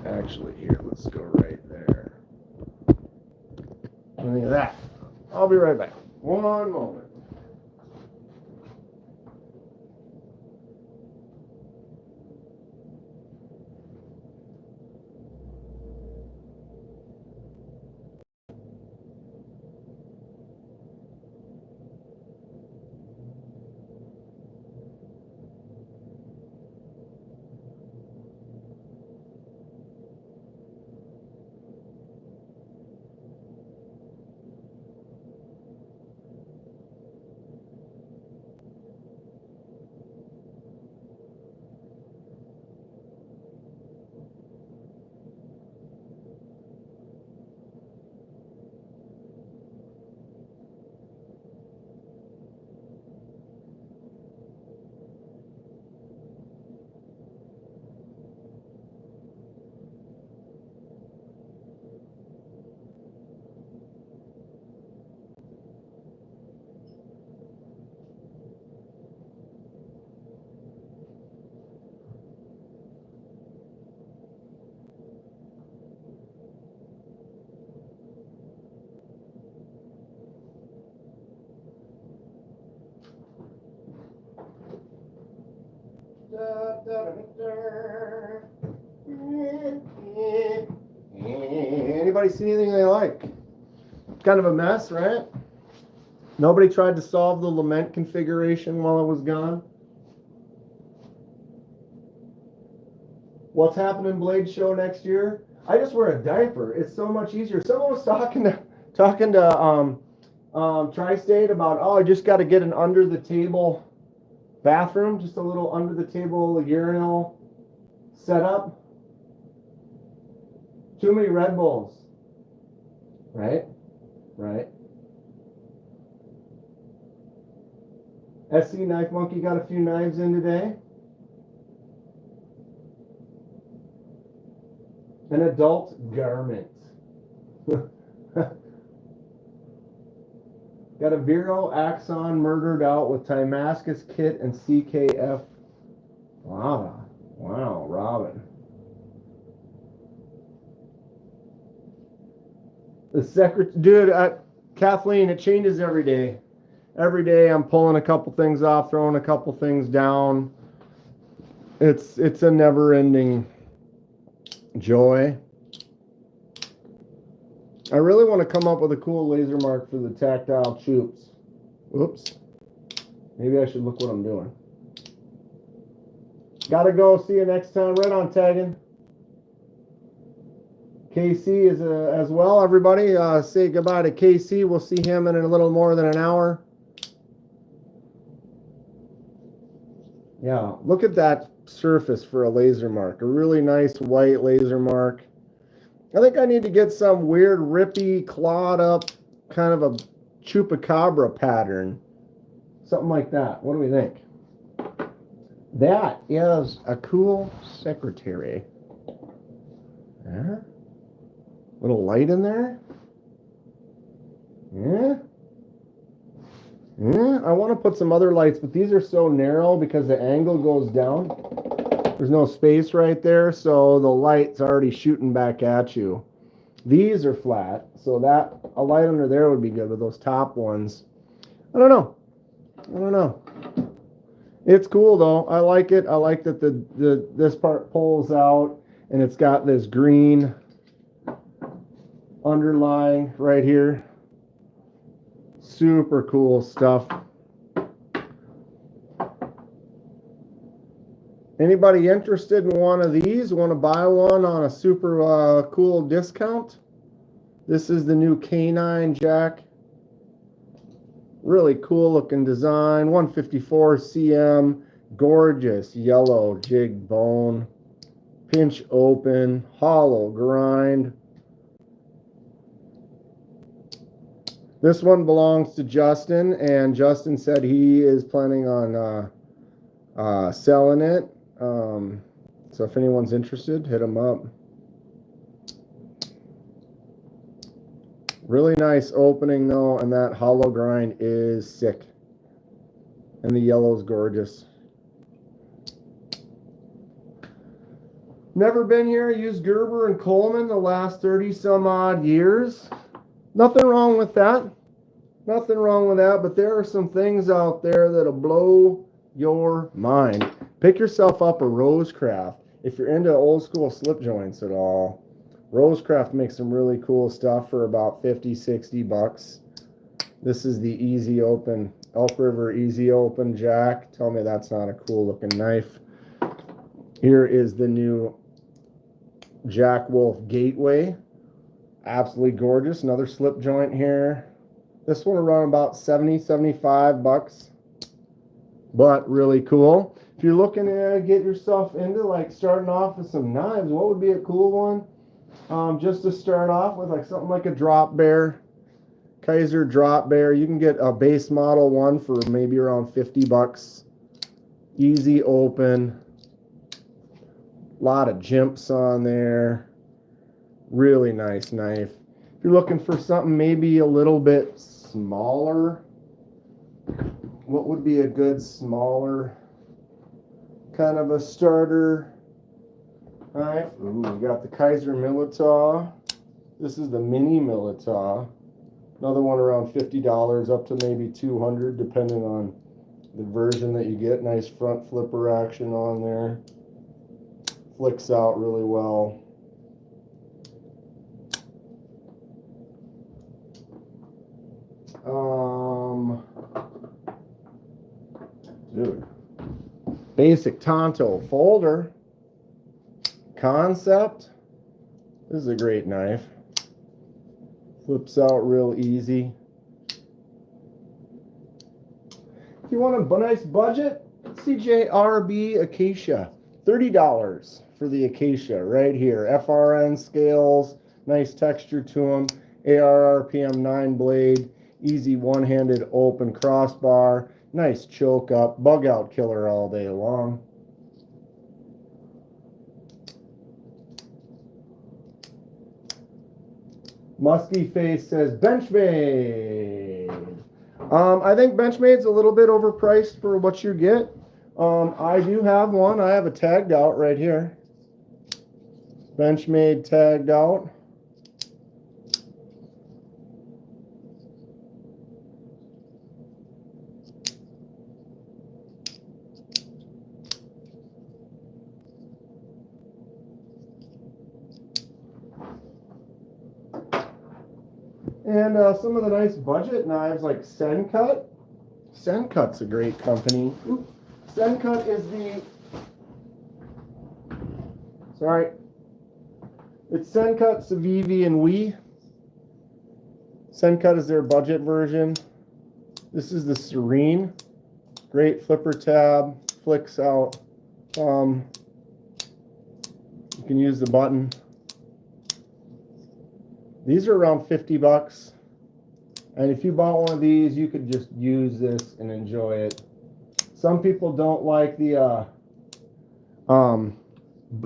Actually, here, let's go right there. Look at that. I'll be right back. One moment. Anybody see anything they like? Kind of a mess, right? Nobody tried to solve the lament configuration while I was gone. What's happening Blade Show next year? I just wear a diaper. It's so much easier. Someone was talking to Tri-State about, oh, I just got to get an under the table bathroom, just a little under the table urinal setup. Too many Red Bulls. Right? Right. SC Knife Monkey got a few knives in today. An adult garment. Got a Vero Axon murdered out with Timascus Kit and CKF. Wow. Wow, Robin. The secretary, dude, Kathleen, it changes every day. Every day I'm pulling a couple things off, throwing a couple things down. It's a never-ending joy. I really want to come up with a cool laser mark for the tactile choops. Oops. Maybe I should look what I'm doing. Gotta go. See you next time. Right on, tagging. KC is as well, everybody. Say goodbye to KC. We'll see him in a little more than an hour. Yeah, look at that surface for a laser mark. A really nice white laser mark. I think I need to get some weird, rippy, clawed up kind of a chupacabra pattern. Something like that. What do we think? That is a cool secretary. Yeah. Little light in there. Yeah. Yeah, I want to put some other lights, but these are so narrow because the angle goes down. There's no space right there, so the light's already shooting back at you. These are flat, so that a light under there would be good, but those top ones, I don't know. It's cool though. I like it. I like that this part pulls out and it's got this green underlying right here. Super cool stuff. Anybody interested in one of these? Want to buy one on a super cool discount? This is the new K9 jack. Really cool looking design. 154 cm. Gorgeous yellow jig bone. Pinch open. Hollow grind. This one belongs to Justin, and Justin said he is planning on selling it. So if anyone's interested, hit him up. Really nice opening though, and that hollow grind is sick. And the yellow's gorgeous. Never been here. Used Gerber and Coleman the last 30 some odd years. Nothing wrong with that. Nothing wrong with that, but there are some things out there that'll blow your mind. Pick yourself up a Rosecraft. If you're into old school slip joints at all, Rosecraft makes some really cool stuff for about 50, 60 bucks. This is the Easy Open, Elk River Easy Open jack. Tell me that's not a cool looking knife. Here is the new Jack Wolf Gateway. Absolutely gorgeous. Another slip joint here. This one around about 70, 75 bucks. But really cool. If you're looking to get yourself into like starting off with some knives, what would be a cool one? Just to start off with, like something like a drop bear, Kaiser drop bear. You can get a base model one for maybe around 50 bucks. Easy open. A lot of jimps on there. Really nice knife. If you're looking for something maybe a little bit smaller, what would be a good smaller kind of a starter? All right, ooh, we got the Kaiser Militaw. This is the mini Militaw. Another one around $50 up to maybe $200 depending on the version that you get. Nice front flipper action on there. Flicks out really well. Dude. Basic Tonto folder. Concept. This is a great knife. Flips out real easy. If you want a nice budget, CJRB Acacia. $30 for the Acacia right here. FRN scales. Nice texture to them. ARRPM 9 blade. Easy one-handed open crossbar. Nice choke up. Bug out killer all day long. Musky Face says Benchmade. I think Benchmade's a little bit overpriced for what you get. I do have one. I have a tagged out right here. Benchmade tagged out. And some of the nice budget knives like Sencut. Sencut's a great company. Ooh. Sencut is the... Sorry. It's Sencut, Civivi, and Wii. Sencut is their budget version. This is the Serene. Great flipper tab. Flicks out. You can use the button. These are around 50 bucks. And if you bought one of these, you could just use this and enjoy it. Some people don't like the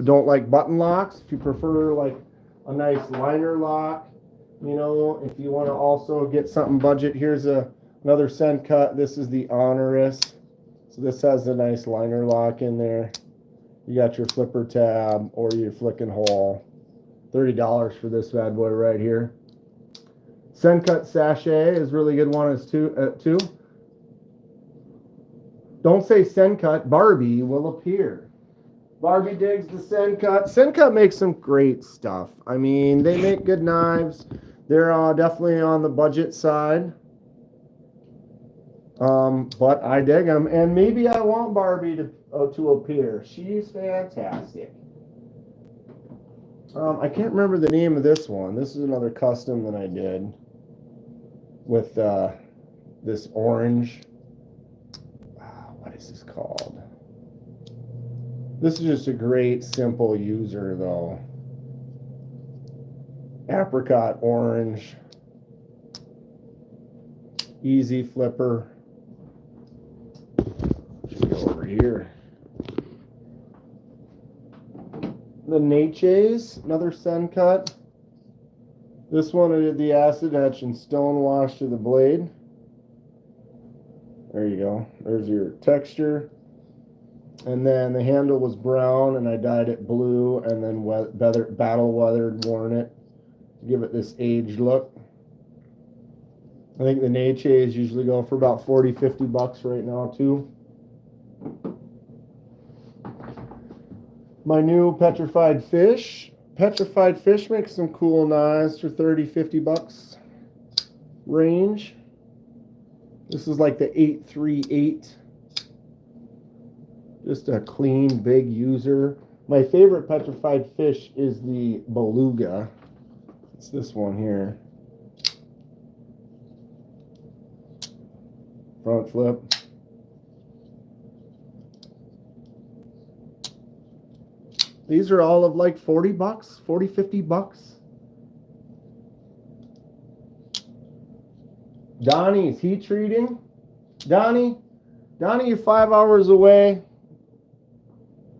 Don't like button locks. If you prefer like a nice liner lock, you know, if you want to also get something budget, here's another Sen cut. This is the Honorous. So this has a nice liner lock in there. You got your flipper tab or your flicking hole. $30 for this bad boy right here. Sen cut sachet is a really good one as too. Don't say Sen cut. Barbie will appear. Barbie digs the Sen cut. Sen cut makes some great stuff. I mean, they make good knives. They're definitely on the budget side. But I dig them, and maybe I want Barbie to appear. She's fantastic. I can't remember the name of this one. This is another custom that I did with this orange. What is this called? This is just a great simple user though. Apricot orange. Easy flipper. Should go over here. The Natchez, another Sen cut. This one I did the acid etch and stone wash to the blade. There you go. There's your texture. And then the handle was brown and I dyed it blue and then battle weathered worn it to give it this aged look. I think the Natchez usually go for about $40-50 right now too. My new petrified fish. Petrified fish makes some cool knives for $30-50 range. This is like the 838. Just a clean, big user. My favorite petrified fish is the beluga. It's this one here. Front flip. These are all of like $40, $40-50. Donnie's heat treating. Donnie, you're 5 hours away.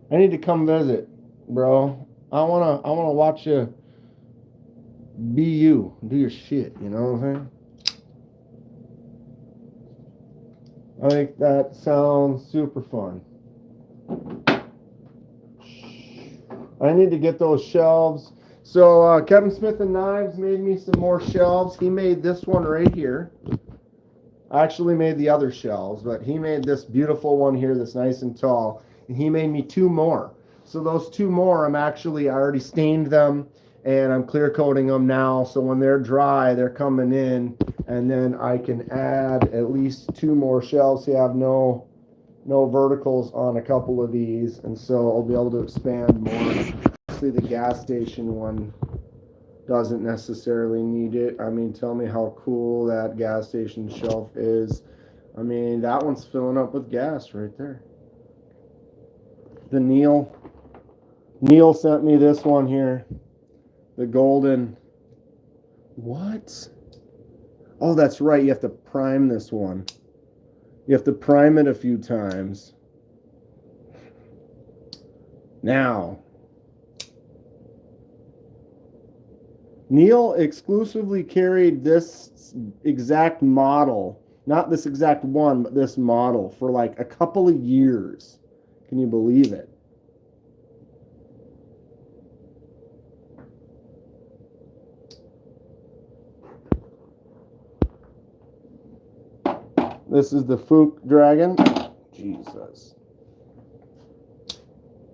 I need to come visit, bro. I wanna watch you be you, do your shit. You know what I'm saying? I think that sounds super fun. I need to get those shelves. So Kevin Smith and Knives made me some more shelves. He made this one right here. I actually made the other shelves, but he made this beautiful one here that's nice and tall. And he made me 2 more. So those 2 more, I already stained them and I'm clear coating them now. So when they're dry, they're coming in, and then I can add at least 2 more shelves. So you have no verticals on a couple of these, and so I'll be able to expand more. Obviously the gas station one doesn't necessarily need it. I mean, tell me how cool that gas station shelf is. I mean, that one's filling up with gas right there. The Neil sent me this one here. The golden. What? Oh, that's right. You have to prime this one. You have to prime it a few times. Now, Neil exclusively carried this exact model, not this exact one, but this model for like a couple of years. Can you believe it? This is the Fook Dragon. Jesus.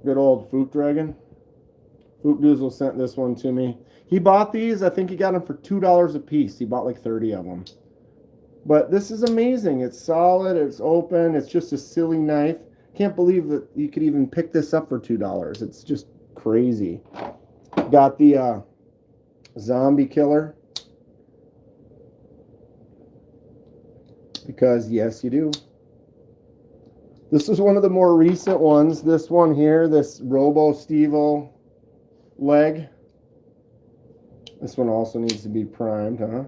Good old Fook Dragon. Fook Doozle sent this one to me. He bought these. I think he got them for $2 a piece. He bought like 30 of them. But this is amazing. It's solid. It's open. It's just a silly knife. Can't believe that you could even pick this up for $2. It's just crazy. Got the zombie killer. Because yes, you do. This is one of the more recent ones. This one here, this Robo Stevo leg. This one also needs to be primed, huh?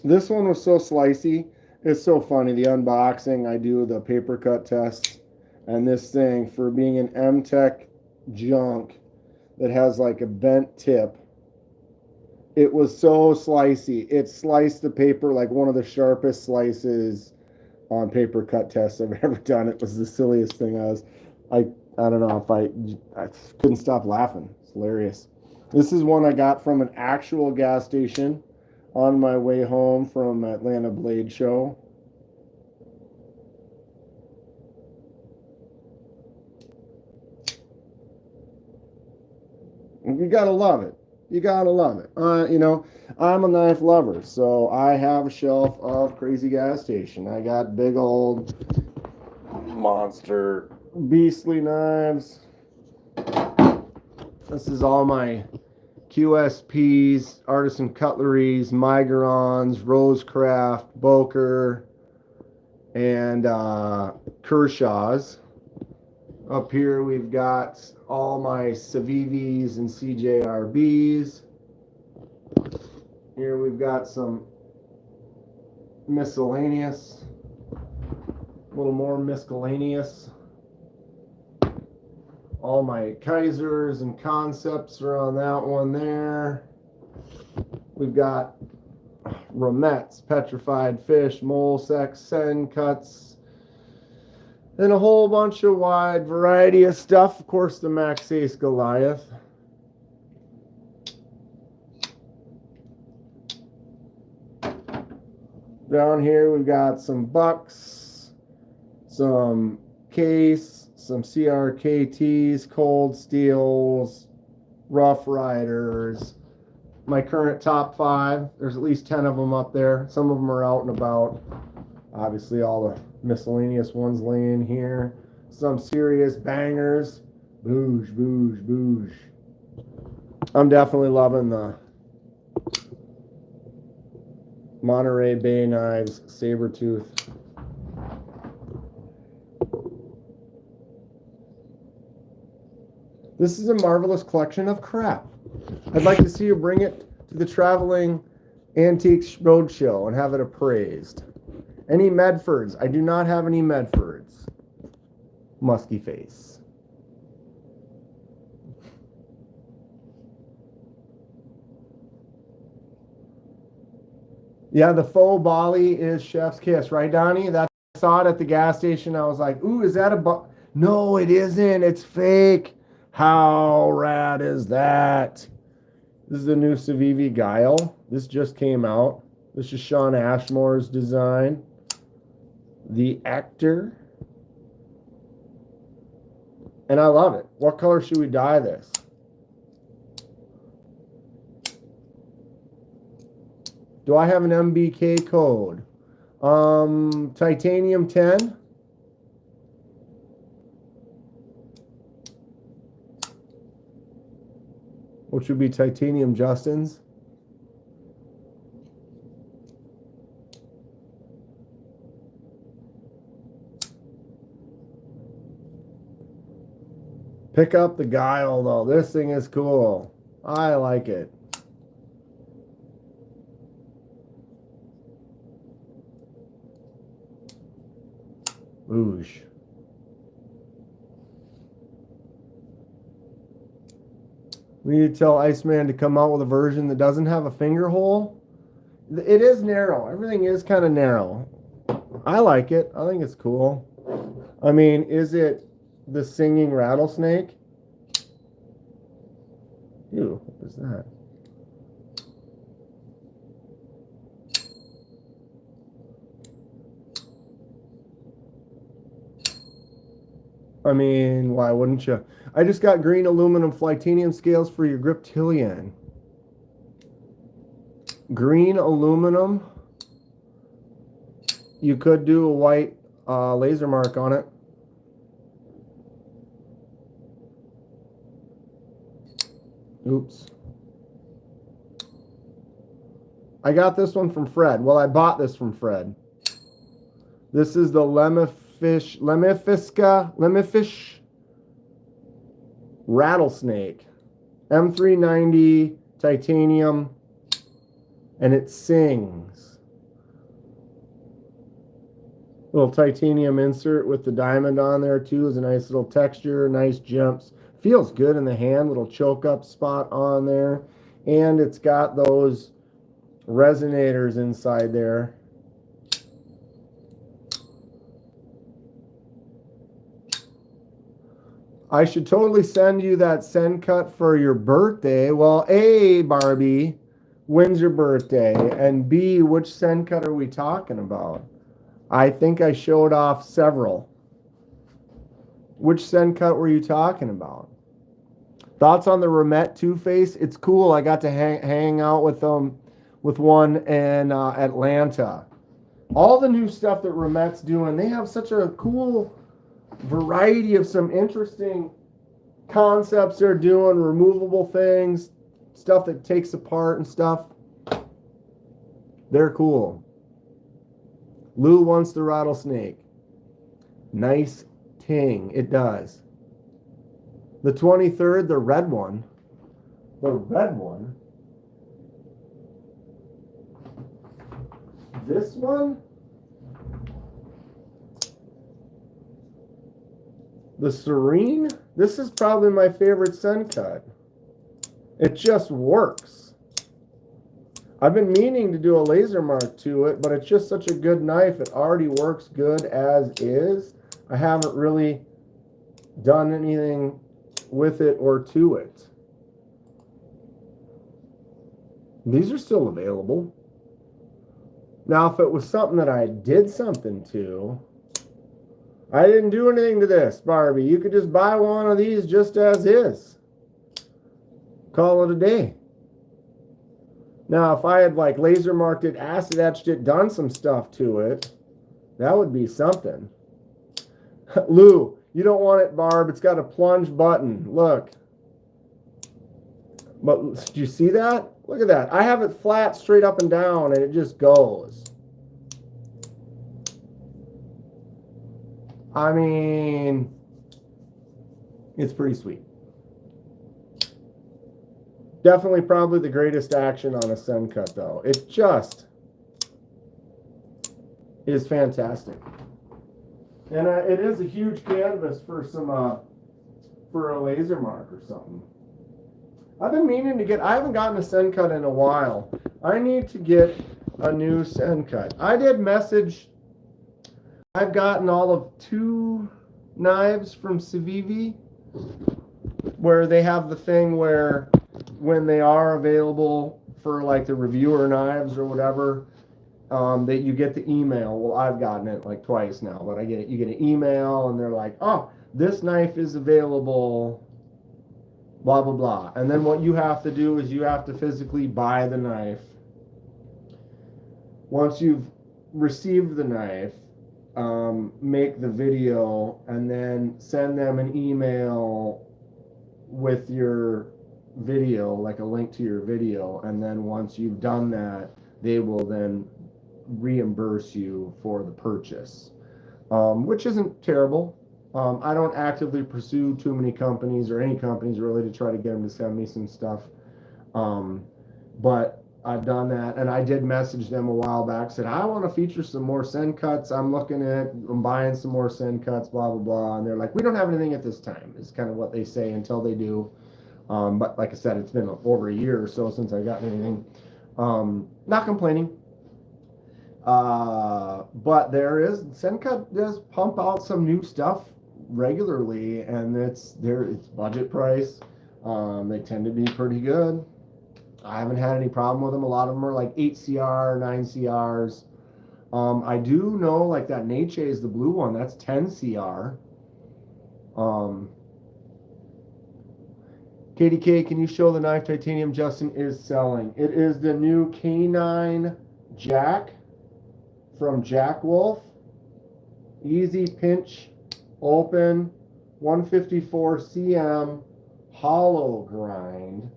This one was so slicey. It's so funny. The unboxing, I do the paper cut tests, And this thing, for being an M-Tech junk that has like a bent tip, it was so slicey. It sliced the paper like one of the sharpest slices on paper cut tests I've ever done. It was the silliest thing. I don't know if I couldn't stop laughing. It's hilarious. This is one I got from an actual gas station on my way home from Atlanta Blade Show. You gotta love it. You gotta love it. You know, I'm a knife lover, so I have a shelf of crazy gas station. I got big old monster beastly knives. This is all my QSPs, artisan cutleries, Migrons, Rosecraft, Boker, and Kershaw's. Up here we've got all my Civivis and CJRBs. Here we've got some miscellaneous, a little more miscellaneous. All my Kaisers and Concepts are on that one there. We've got Romettes, Petrified Fish, Molesec, Sen Cuts, and a whole bunch of wide variety of stuff. Of course, the Max Ace Goliath. Down here we've got some Bucks, some Case, some CRKTs, Cold Steels, Rough Riders. My current top 5, there's at least 10 of them up there. Some of them are out and about. Obviously all the miscellaneous ones laying here. Some serious bangers. Boosh, boosh, boosh. I'm definitely loving the Monterey Bay Knives Sabertooth. This is a marvelous collection of crap. I'd like to see you bring it to the Traveling Antiques Roadshow and have it appraised. Any Medfords? I do not have any Medfords. Musky face. Yeah, the faux Bali is Chef's Kiss, right, Donnie? I saw it at the gas station. I was like, ooh, is that a No, it isn't. It's fake. How rad is that? This is the new Civivi Guile. This just came out. This is Sean Ashmore's design. The Actor. And I love it. What color should we dye this? Do I have an MBK code? Titanium 10. Which would be Titanium Justin's. Pick up the Guile, though. This thing is cool. I like it. Oosh. We need to tell Iceman to come out with a version that doesn't have a finger hole. It is narrow. Everything is kind of narrow. I like it. I think it's cool. I mean, is it the singing rattlesnake? Ew, what is that? I mean, why wouldn't you? I just got green aluminum Flytanium scales for your Griptilian. Green aluminum. You could do a white laser mark on it. Oops. I got this one from Fred. Well, I bought this from Fred. This is the Lemmifish rattlesnake. M390 titanium. And it sings. Little titanium insert with the diamond on there too. Is a nice little texture, nice jumps. Feels good in the hand. Little choke up spot on there. And it's got those resonators inside there. I should totally send you that send cut for your birthday. Well, A, Barbie, when's your birthday? And B, which send cut are we talking about? I think I showed off several. Which send cut were you talking about? Thoughts on the Remet Two-Face? It's cool. I got to hang out with them, with one in Atlanta. All the new stuff that Remet's doing, they have such a cool variety of some interesting concepts they're doing, removable things, stuff that takes apart and stuff. They're cool. Lou wants the rattlesnake. Nice ting. It does. The 23rd, the red one. The red one. This one? The Serene? This is probably my favorite send cut. It just works. I've been meaning to do a laser mark to it, but it's just such a good knife. It already works good as is. I haven't really done anything with it or to it. These are still available. Now, if it was something that I did something to, I didn't do anything to this, Barbie. You could just buy one of these just as is. Call it a day. Now, if I had like laser marked it, acid etched it, done some stuff to it, that would be something. Lou, you don't want it, Barb. It's got a plunge button. Look. But do you see that? Look at that. I have it flat, straight up and down, and it just goes. I mean, it's pretty sweet. Definitely probably the greatest action on a send cut, though. It just is fantastic. And it is a huge canvas for some for a laser mark or something. I've been meaning to get, I haven't gotten a send cut in a while. I need to get a new send cut. I did message, I've gotten all of 2 knives from Civivi where they have the thing where when they are available for like the reviewer knives or whatever, that you get the email. Well, I've gotten it like twice now, but you get an email and they're like, oh, this knife is available, blah, blah, blah. And then what you have to do is you have to physically buy the knife. Once you've received the knife, make the video and then send them an email with your video, like a link to your video. And then once you've done that, they will then reimburse you for the purchase, which isn't terrible. I don't actively pursue too many companies or any companies really to try to get them to send me some stuff. But I've done that, and I did message them a while back, said, I want to feature some more send cuts. I'm buying some more send cuts, blah, blah, blah. And they're like, we don't have anything at this time, is kind of what they say until they do. But like I said, it's been over a year or so since I got anything. Not complaining. But SendCut does pump out some new stuff regularly, and it's budget price. They tend to be pretty good. I haven't had any problem with them. A lot of them are like 8CR, 9CRs. I do know like that Nache is the blue one. That's 10CR. KDK, can you show the knife Titanium Justin is selling? It is the new K9 Jack from Jack Wolf. Easy pinch, open, 154 cm, hollow grind.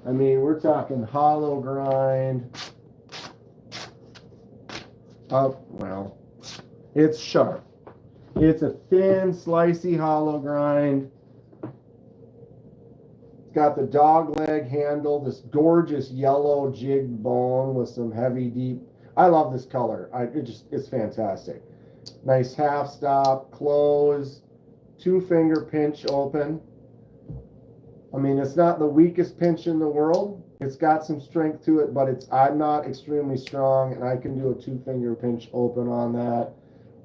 I mean, we're talking hollow grind. Well, it's sharp. It's a thin, slicey hollow grind. It's got the dog leg handle, this gorgeous yellow jigged bone with some heavy, deep. I love this color. It's fantastic. Nice half stop, close, 2-finger pinch open. I mean, it's not the weakest pinch in the world. It's got some strength to it, but I'm not extremely strong, and I can do a 2-finger pinch open on that.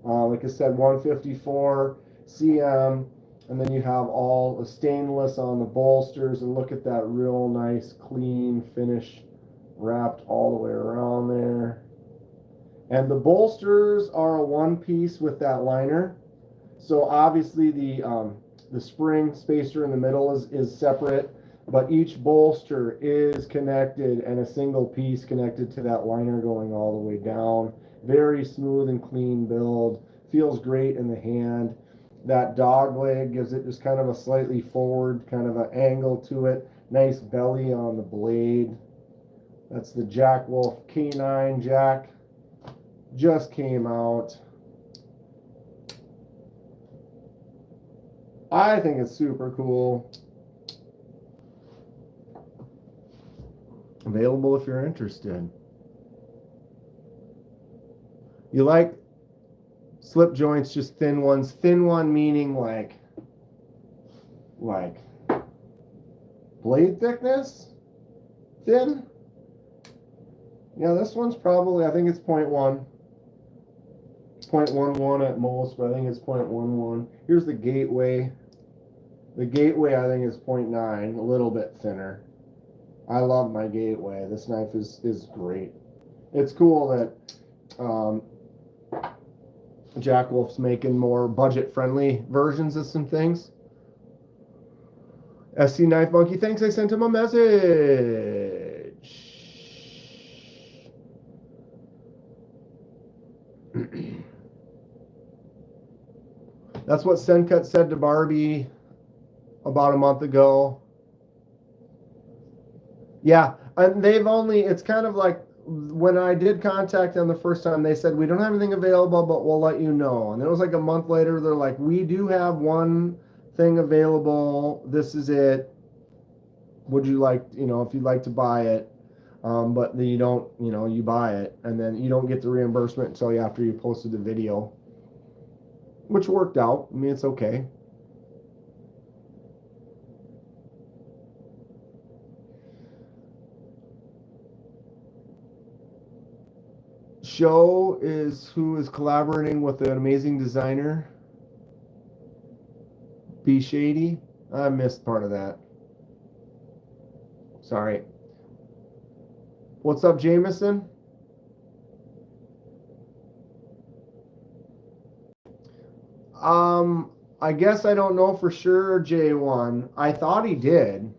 Like I said, 154 cm, and then you have all the stainless on the bolsters, and look at that real nice clean finish wrapped all the way around there. And the bolsters are a one piece with that liner, so obviously the spring spacer in the middle is separate, but each bolster is connected and a single piece connected to that liner going all the way down. Very smooth and clean build. Feels great in the hand. That dog leg gives it just kind of a slightly forward kind of an angle to it. Nice belly on the blade. That's the Jack Wolf K9 Jack. Just came out. I think it's super cool. Available if you're interested. You like slip joints, just thin ones. Thin one meaning like blade thickness? Thin? Yeah, this one's probably, I think it's 0.1. 0.11 at most, but I think it's 0.11. Here's the gateway. The gateway I think is 0.9, a little bit thinner. I love my gateway. This knife is great. It's cool that Jack Wolf's making more budget-friendly versions of some things. SC Knife Monkey, thanks. I sent him a message. That's what Sencut said to Barbie about a month ago. Yeah, and it's kind of like when I did contact them the first time, they said, we don't have anything available, but we'll let you know. And it was like a month later, they're like, we do have one thing available. This is it. Would you like, if you'd like to buy it, but then you don't, you buy it, and then you don't get the reimbursement until after you posted the video, which worked out. I mean, it's okay. Show is who is collaborating with an amazing designer. Be Shady. I missed part of that. Sorry. What's up, Jameson? I guess I don't know for sure, J1. I thought he did.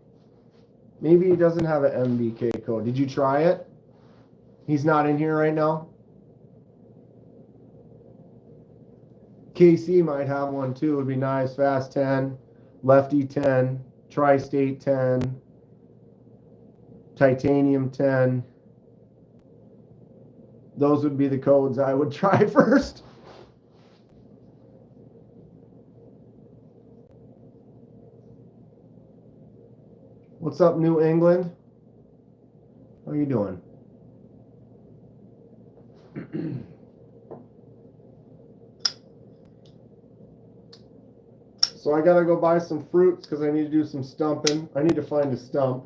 Maybe he doesn't have an MBK code. Did you try it? He's not in here right now. KC might have one too. It would be nice. Fast 10, Lefty 10, Tri-State 10, Titanium 10. Those would be the codes I would try first. What's up, New England? How are you doing? So I gotta go buy some fruits because I need to do some stumping. I need to find a stump.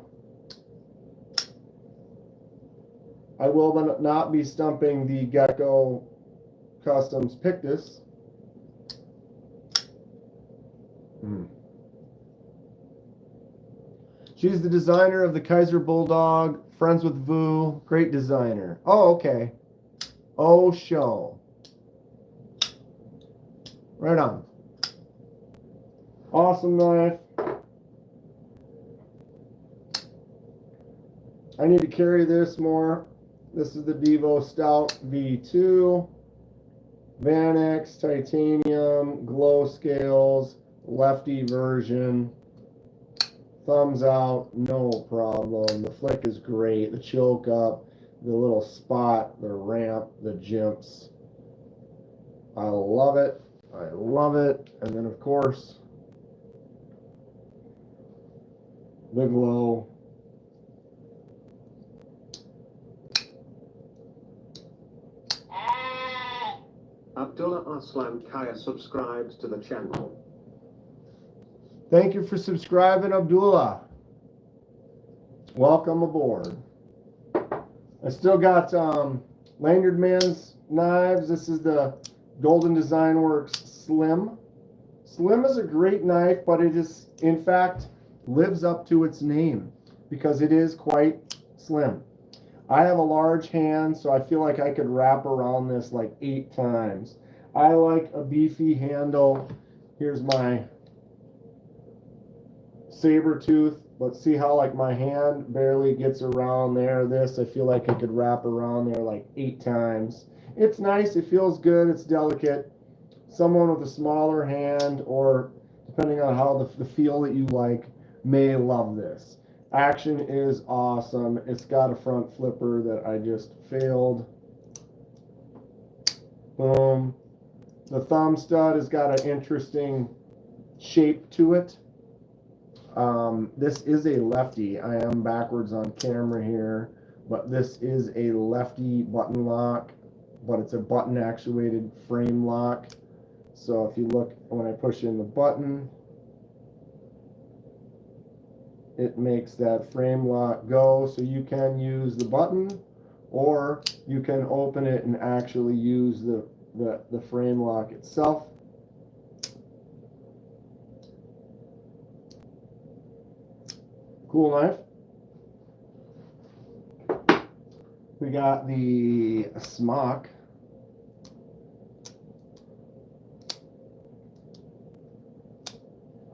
I will not be stumping the Gecko Customs Pictus. She's the designer of the Kaiser Bulldog, friends with Vu, great designer. Oh, okay. Oh, show. Right on. Awesome knife. I need to carry this more. This is the Devo Stout V2. Vanex, titanium, glow scales, lefty version. Thumbs out, no problem. The flick is great. The choke up, the little spot, the ramp, the jimps. I love it. I love it. And then, of course, the glow. Abdullah Aslan Kaya subscribes to the channel. Thank you for subscribing, Abdullah. Welcome aboard. I still got Lanyard Man's knives. This is the Golden Design Works Slim. Slim is a great knife, but it is, in fact, lives up to its name because it is quite slim. I have a large hand, so I feel like I could wrap around this like 8 times. I like a beefy handle. Here's my saber tooth. Let's see how like my hand barely gets around there. This, I feel like I could wrap around there like 8 times. It's nice. It feels good. It's delicate. Someone with a smaller hand, or depending on how the feel that you like, may love this. Action is awesome. It's got a front flipper that I just failed. Boom. The thumb stud has got an interesting shape to it. This is a lefty. I am backwards on camera here, but this is a lefty button lock, but it's a button actuated frame lock. So if you look, when I push in the button, it makes that frame lock go, so you can use the button, or you can open it and actually use the frame lock itself. Cool knife. We got the smock.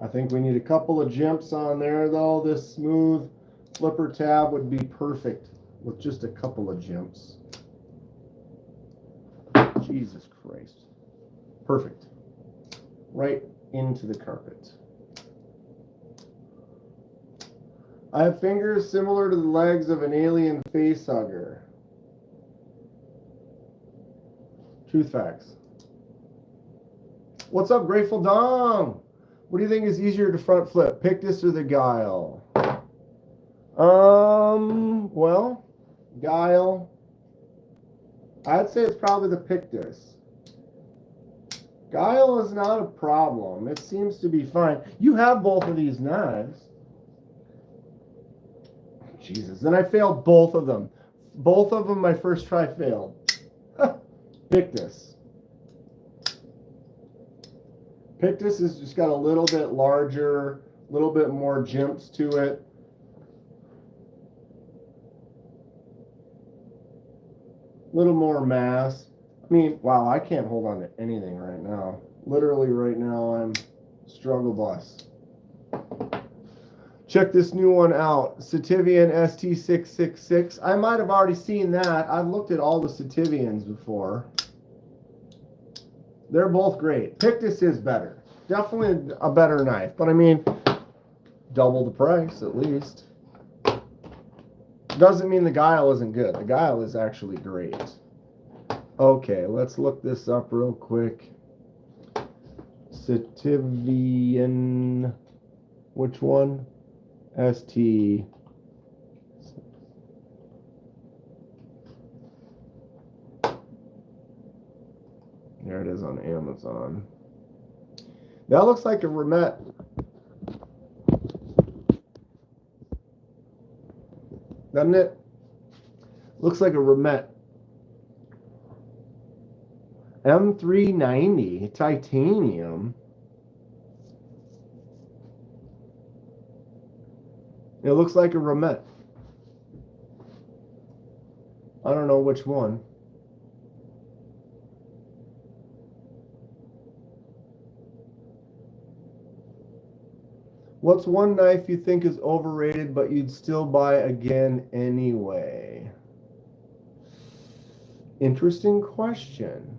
I think we need a couple of jimps on there, though. This smooth flipper tab would be perfect with just a couple of jimps. Jesus Christ. Perfect. Right into the carpet. I have fingers similar to the legs of an alien facehugger. Truth facts. What's up, Grateful Dom? What do you think is easier to front flip, Pictus or the Guile? Well, Guile. I'd say it's probably the Pictus. Guile is not a problem. It seems to be fine. You have both of these knives. Jesus. Then I failed both of them. Both of them my first try failed. Pictus. Pictus has just got a little bit larger, a little bit more jimps to it. A little more mass. I mean, wow, I can't hold on to anything right now. Literally right now I'm struggle bus. Check this new one out, Sativian ST666. I might have already seen that. I've looked at all the Sativians before. They're both great. Pictus is better. Definitely a better knife. But I mean, double the price at least. Doesn't mean the Guile isn't good. The Guile is actually great. Okay, let's look this up real quick. Sativian. Which one? ST. There it is on Amazon. That looks like a Remet. Doesn't it? Looks like a Remet. M390 titanium. It looks like a Remet. I don't know which one. What's one knife you think is overrated but you'd still buy again anyway? Interesting question.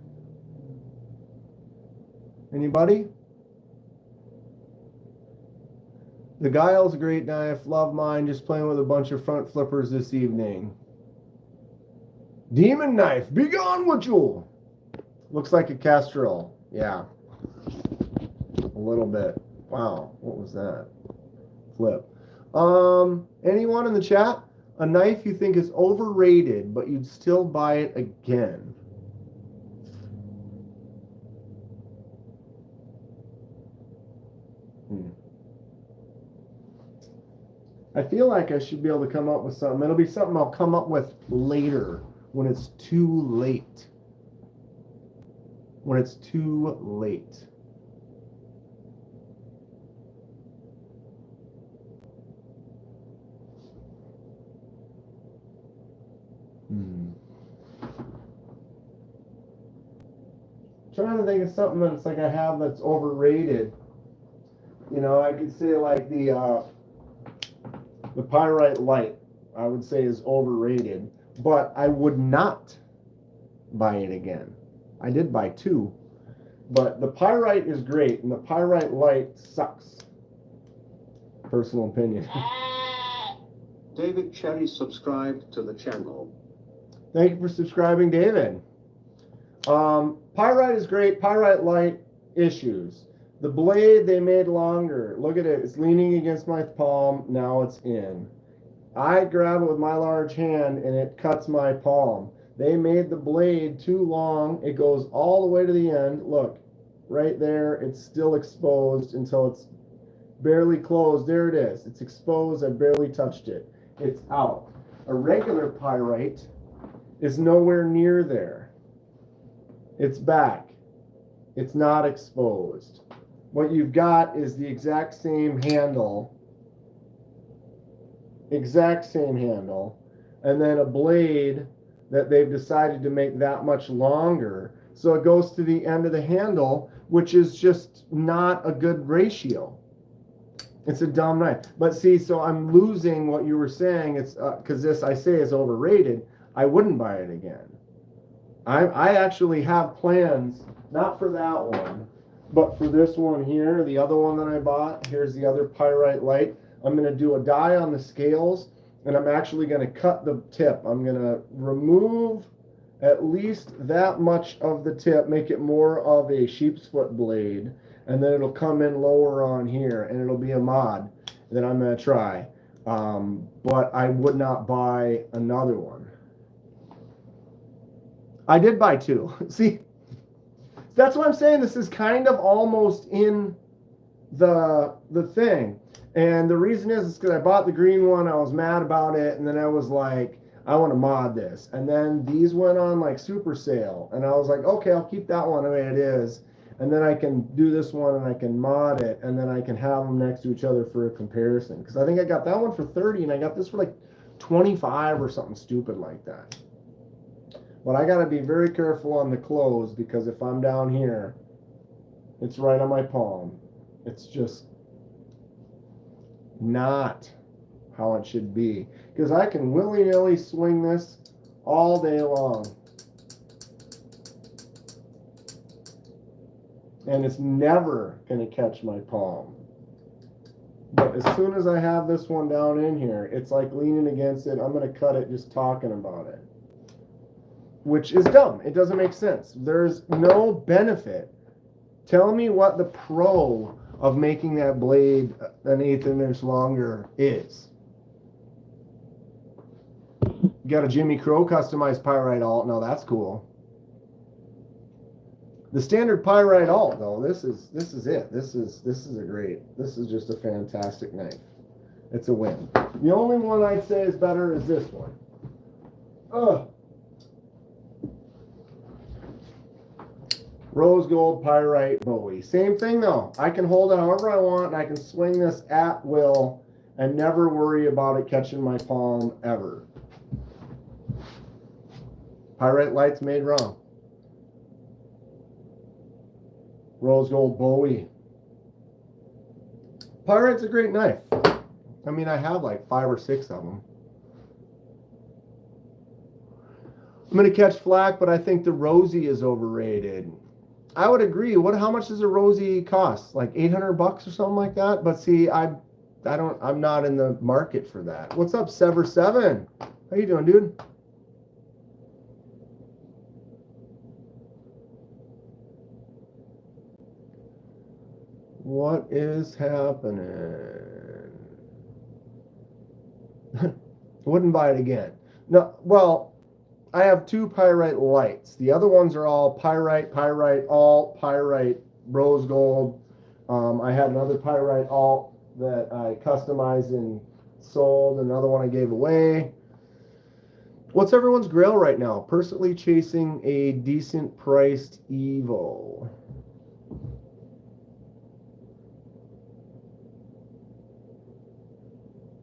Anybody? The Guile's a great knife. Love mine. Just playing with a bunch of front flippers this evening. Demon knife. Be gone with you. Looks like a Castrol. Yeah. A little bit. Wow. What was that? Flip. Anyone in the chat? A knife you think is overrated, but you'd still buy it again? I feel like I should be able to come up with something. It'll be something I'll come up with later when it's too late. When it's too late. Trying to think of something that's like I have that's overrated. You know, I could say like the Pyrite Light, I would say is overrated, but I would not buy it again. I did buy two, but the Pyrite is great and the Pyrite Light sucks. Personal opinion. David Cherry subscribed to the channel. Thank you for subscribing, David. Pyrite is great. Pyrite Light issues. The blade they made longer. Look at it. It's leaning against my palm. Now it's in. I grab it with my large hand and it cuts my palm. They made the blade too long. It goes all the way to the end. Look, right there. It's still exposed until it's barely closed. There it is. It's exposed. I barely touched it. It's out. A regular Pyrite is nowhere near there. It's back. It's not exposed. What you've got is the exact same handle. Exact same handle. And then a blade that they've decided to make that much longer. So it goes to the end of the handle, which is just not a good ratio. It's a dumb knife. But see, so I'm losing what you were saying. It's because this I say is overrated. I wouldn't buy it again. I actually have plans, not for that one, but for this one here, the other one that I bought. Here's the other Pyrite Light. I'm going to do a die on the scales, and I'm actually going to cut the tip. I'm going to remove at least that much of the tip, make it more of a sheep's foot blade, and then it'll come in lower on here, and it'll be a mod that I'm going to try. But I would not buy another one. I did buy two. See, that's what I'm saying. This is kind of almost in the thing. And the reason is because I bought the green one. I was mad about it. And then I was like, I want to mod this. And then these went on like super sale. And I was like, okay, I'll keep that one the way it is. And then I can do this one and I can mod it. And then I can have them next to each other for a comparison. Because I think I got that one for 30 and I got this for like 25 or something stupid like that. But I got to be very careful on the close because if I'm down here, it's right on my palm. It's just not how it should be. Because I can willy-nilly swing this all day long. And it's never going to catch my palm. But as soon as I have this one down in here, it's like leaning against it. I'm going to cut it just talking about it. Which is dumb. It doesn't make sense. There's no benefit. Tell me what the pro of making that blade an eighth of an inch longer is. You got a Jimmy Crow customized Pyrite alt. No, that's cool. The standard Pyrite alt, though, this is it. This is a great. This is just a fantastic knife. It's a win. The only one I'd say is better is this one. Ugh. Rose gold Pyrite Bowie. Same thing though. I can hold it however I want and I can swing this at will and never worry about it catching my palm ever. Pyrite Light's made wrong. Rose gold Bowie. Pyrite's a great knife. I mean, I have like 5 or 6 of them. I'm going to catch flack, but I think the Rosie is overrated. I would agree. How much does a Rosie cost? Like $800 or something like that? But see, I'm not in the market for that. What's up, Sever7? How you doing, dude? What is happening? Wouldn't buy it again. No, well, I have 2 Pyrite Lights. The other ones are all Pyrite, Pyrite alt, Pyrite, Rose Gold. I had another Pyrite alt that I customized and sold. Another one I gave away. What's everyone's Grail right now? Personally chasing a decent priced Evo.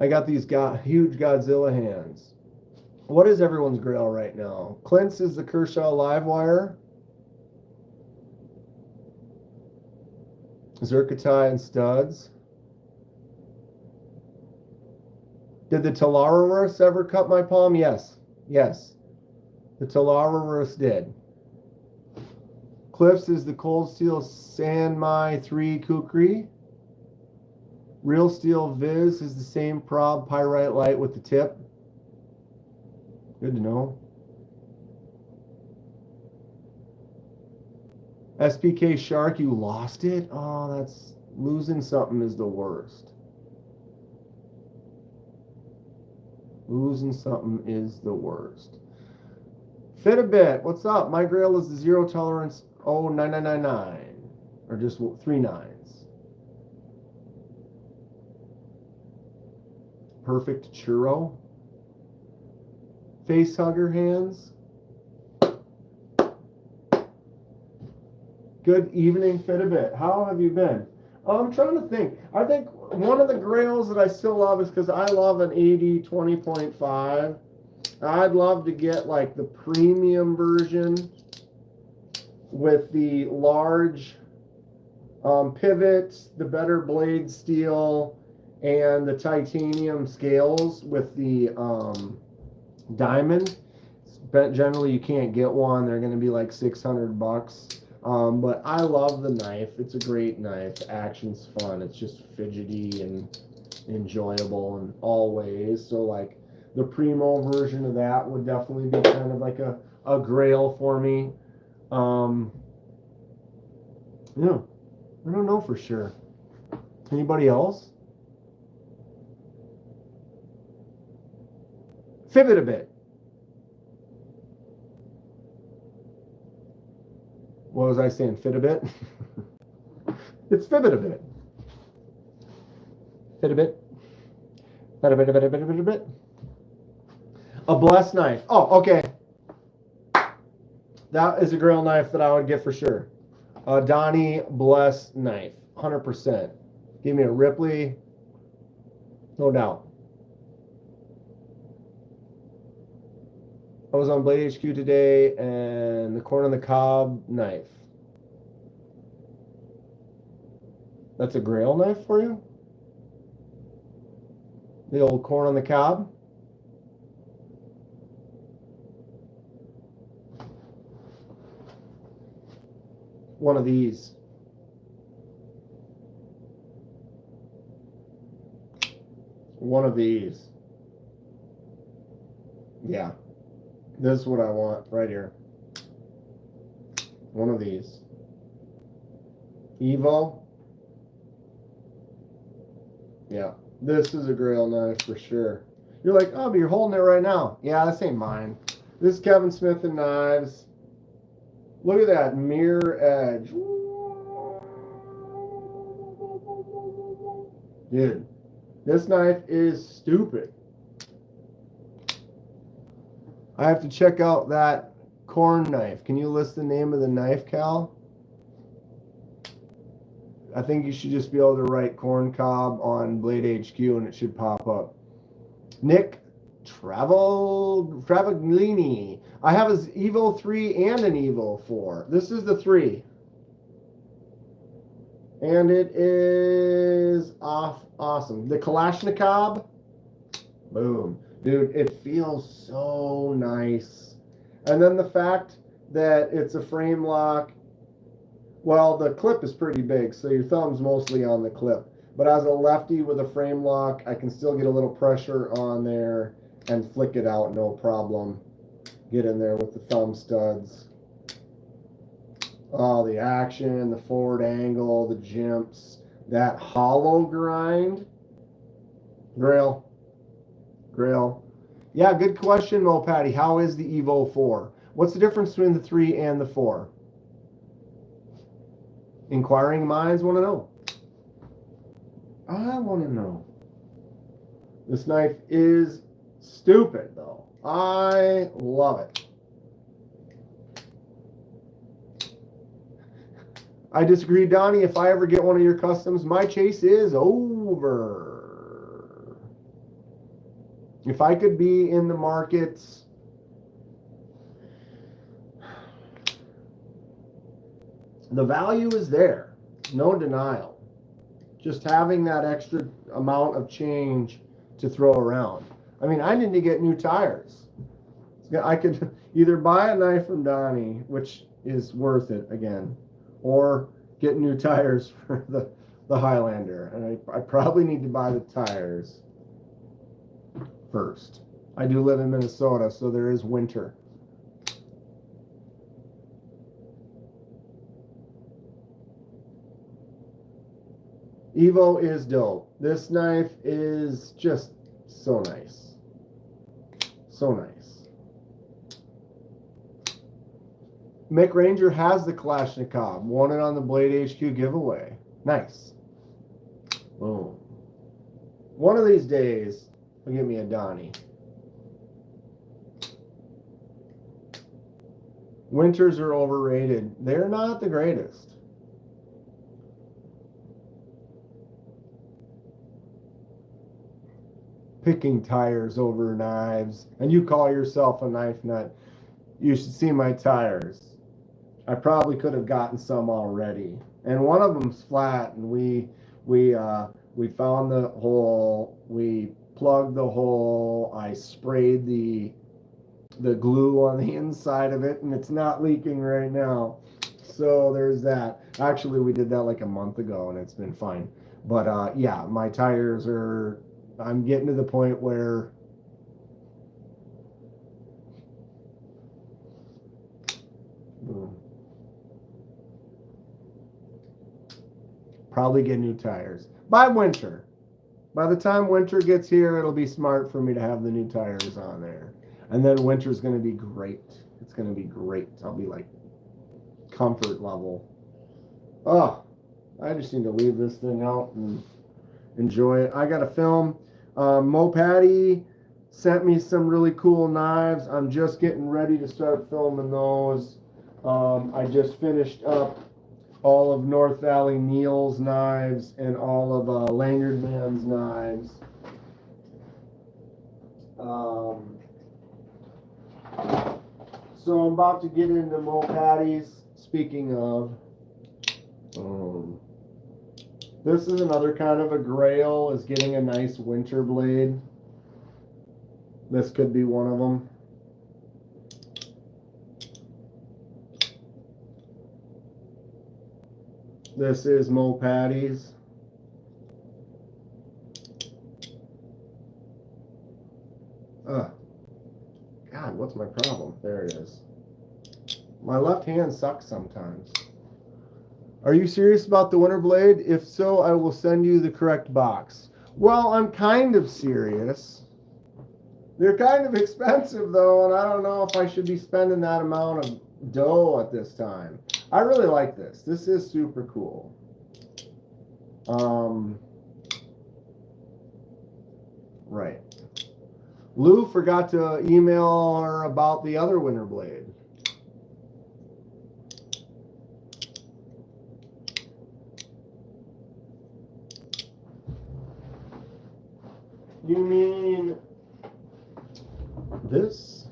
I got these huge Godzilla hands. What is everyone's Grail right now? Clint's is the Kershaw Livewire. Zerkatai and studs. Did the Talarurus ever cut my palm? Yes. Yes. The Talarurus did. Cliffs is the Cold Steel Sanmai 3 Kukri. Real Steel Viz is the same prob Pyrite Light with the tip. Good to know. SPK Shark, you lost it? Oh, that's losing something is the worst. Losing something is the worst. Fit a bit. What's up? My Grail is the Zero Tolerance 09999. Or just 3 nines. Perfect Churro. Face hugger hands. Good evening, Fit a bit. How have you been? I'm trying to think. I think one of the Grails that I still love is because I love an 80 20.5. I'd love to get like the premium version with the large pivots, the better blade steel, and the titanium scales with the diamond. But generally, you can't get one. They're going to be like $600. But I love the knife. It's a great knife. Action's fun. It's just fidgety and enjoyable in all ways. So like the Primo version of that would definitely be kind of like a Grail for me. Yeah, I don't know for sure. Anybody else? Fib it a bit. What was I saying? Fit a bit? It's fib it a bit. Fit a bit. Fit a bit, a bit, a bit, a bit, a bit. A blessed knife. Oh, okay. That is a Grail knife that I would get for sure. A Donnie blessed knife. 100%. Give me a Ripley. No doubt. I was on Blade HQ today and the corn on the cob knife. That's a Grail knife for you? The old corn on the cob? One of these. One of these. Yeah. This is what I want right here. One of these. Evo. Yeah. This is a Grail knife for sure. You're like, oh, but you're holding it right now. Yeah, this ain't mine. This is Kevin Smith and Knives. Look at that mirror edge. Dude, this knife is stupid. I have to check out that corn knife. Can you list the name of the knife, Cal? I think you should just be able to write corn cob on Blade HQ and it should pop up. Nick Travaglini. I have an Evo 3 and an Evo 4. This is the 3. And it is awesome. The Kalashnikov. Boom. Dude, it feels so nice. And then the fact that it's a frame lock. Well, the clip is pretty big, so your thumb's mostly on the clip. But as a lefty with a frame lock, I can still get a little pressure on there and flick it out, no problem. Get in there with the thumb studs. Oh, the action, the forward angle, the jimps, that hollow grind. Grail. Yeah, good question, Mo Patty. How is the Evo 4? What's the difference between the 3 and the 4? Inquiring minds want to know. I want to know. This knife is stupid, though. I love it. I disagree, Donnie. If I ever get one of your customs, my chase is over. If I could be in the markets, the value is there. No denial. Just having that extra amount of change to throw around. I mean, I need to get new tires. I could either buy a knife from Donnie, which is worth it again, or get new tires for the Highlander. And I probably need to buy the tires first. I do live in Minnesota, so there is winter. Evo is dope. This knife is just so nice. So nice. Mick Ranger has the Kalashnikov. Won it on the Blade HQ giveaway. Nice. Boom. One of these days, will give me a Donnie. Winters are overrated. They're not the greatest. Picking tires over knives. And you call yourself a knife nut. You should see my tires. I probably could have gotten some already. And one of them's flat, and we found the hole, we plugged the hole, I sprayed the glue on the inside of it, and it's not leaking right now. So there's that. Actually, we did that like a month ago, and it's been fine. But yeah, my tires are, I'm getting to the point where probably get new tires by winter. By the time winter gets here, it'll be smart for me to have the new tires on there. And then winter's going to be great. It's going to be great. I'll be like comfort level. Oh, I just need to leave this thing out and enjoy it. I got to film. Mo Patty sent me some really cool knives. I'm just getting ready to start filming those. I just finished up all of North Valley Neil's knives and all of Lanyard Man's knives. So I'm about to get into Mo Patty's. Speaking of, this is another kind of a grail, is getting a nice Winterblade. This could be one of them. This is Mo Patty's. God, what's my problem? There it is. My left hand sucks sometimes. Are you serious about the Winterblade? If so, I will send you the correct box. Well, I'm kind of serious. They're kind of expensive, though, and I don't know if I should be spending that amount of dough at this time. I really like this. This is super cool. Right. Lou forgot to email her about the other Winterblade. You mean this?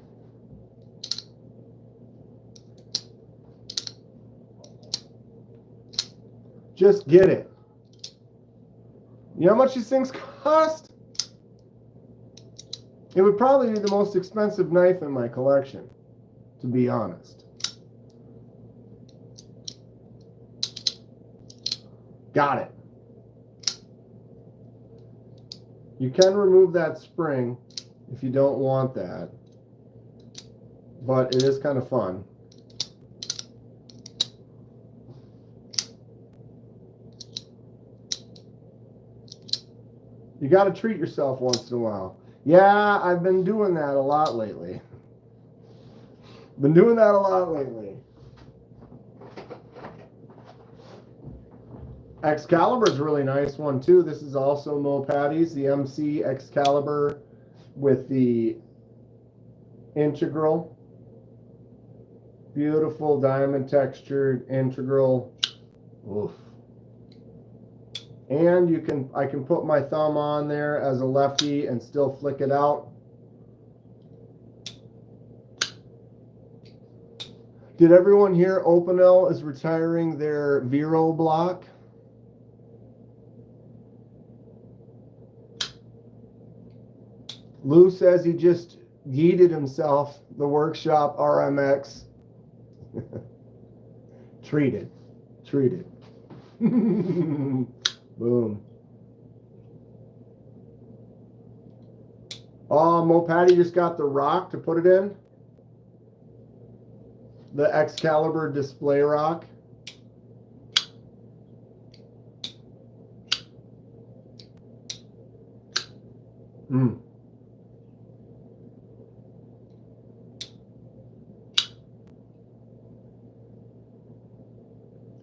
Just get it. You know how much these things cost? It would probably be the most expensive knife in my collection, to be honest. Got it. You can remove that spring if you don't want that, but it is kind of fun. You got to treat yourself once in a while. Yeah, I've been doing that a lot lately. Excalibur is a really nice one too. This is also Mo Patty's, the MC Excalibur with the integral. Beautiful diamond textured integral. Oof. And I can put my thumb on there as a lefty and still flick it out. Did everyone hear Opinel is retiring their Vero block? Lou says he just yeeted himself, the Workshop RMX. Treated. Boom. Oh, Mo Patty just got the rock to put it in. The Excalibur display rock.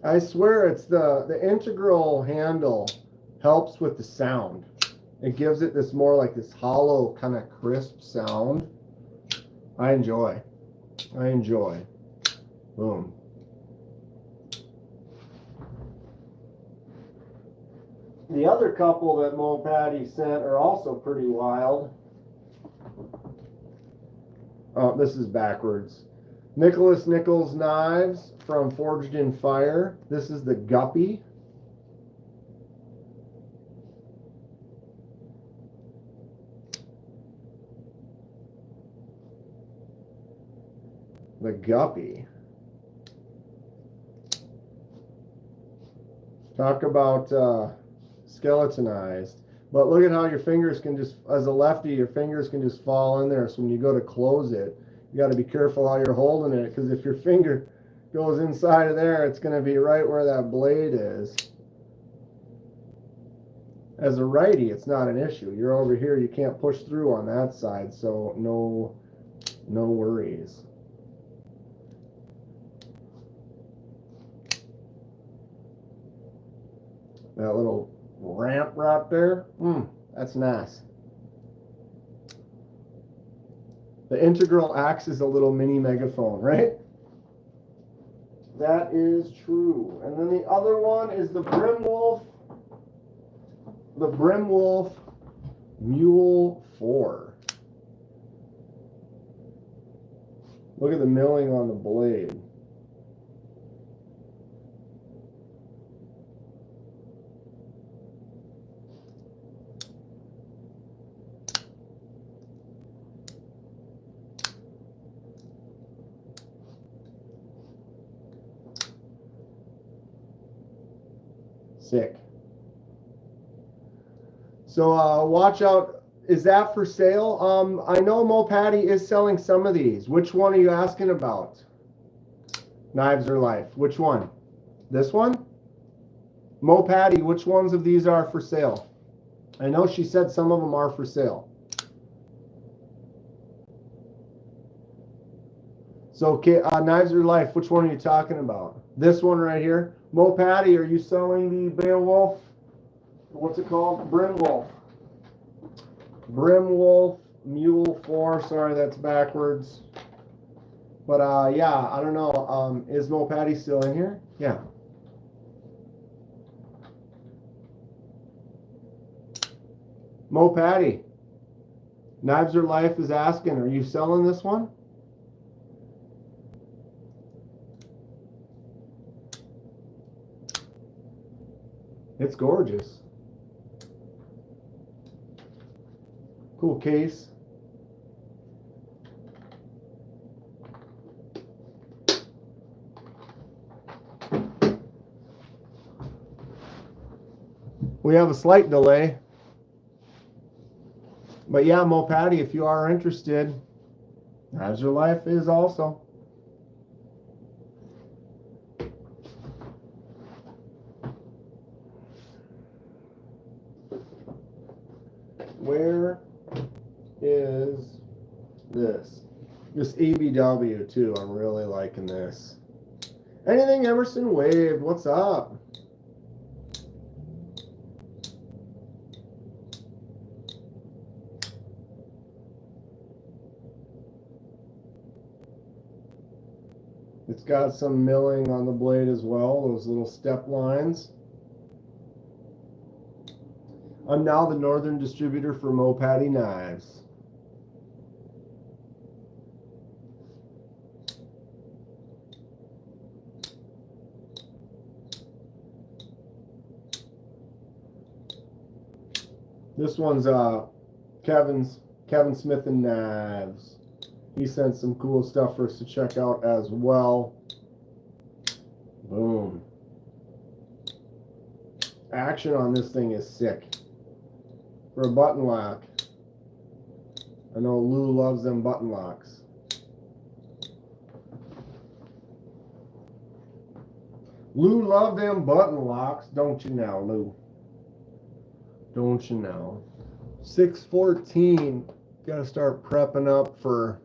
I swear it's the integral handle helps with the sound. It gives it this more like this hollow kind of crisp sound. I enjoy. Boom. The other couple that Mo Patty sent are also pretty wild. Oh, this is backwards. Nicholas Nichols knives from Forged in Fire. This is the Guppy. The Guppy. Talk about skeletonized. But look at how your fingers can just, as a lefty, your fingers can just fall in there. So when you go to close it, you got to be careful how you're holding it, because if your finger goes inside of there, it's going to be right where that blade is. As a righty, it's not an issue. You're over here, you can't push through on that side, so no worries. That little ramp right there, that's nice. The integral acts as a little mini megaphone, right? That is true. And then the other one is the Brimwolf. The Brimwolf Mule 4. Look at the milling on the blade. Sick. So watch out. Is that for sale? I know Mo Patty is selling some of these. Which one are you asking about? Knives or Life. Which one? This one? Mo Patty, which ones of these are for sale? I know she said some of them are for sale. So, okay, Knives or Life, which one are you talking about? This one right here. Mo Patty, are you selling the Beowulf? What's it called? Brimwolf. Brimwolf Mule 4. Sorry, that's backwards. But yeah, I don't know. Is Mo Patty still in here? Yeah. Mo Patty. Knives or Life is asking, are you selling this one? It's gorgeous. Cool case. We have a slight delay. But yeah, Mo Patty, if you are interested, Knives or Life is also. Where is this? This ABW too. I'm really liking this. Anything Emerson Waved? What's up? It's got some milling on the blade as well, those little step lines. I'm now the northern distributor for Mo Patty Knives. This one's Kevin Smith and Knives. He sent some cool stuff for us to check out as well. Boom. Action on this thing is sick. For a button lock. I know Lou loves them button locks. Lou love them button locks, don't you now, Lou? Don't you know? 6:14. Gotta start prepping up for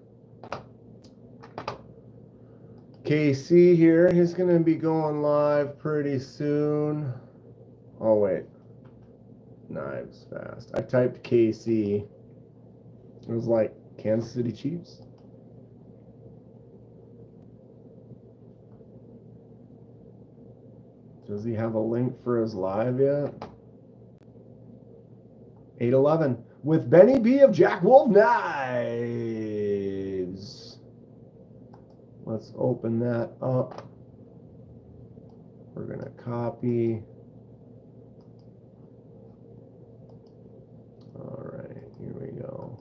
KC here. He's gonna be going live pretty soon. Oh wait. Knives fast. I typed KC. It was like Kansas City Chiefs. Does he have a link for his live yet? 8:11 with Benny B of Jack Wolf Knives. Let's open that up. We're gonna copy. All right, here we go.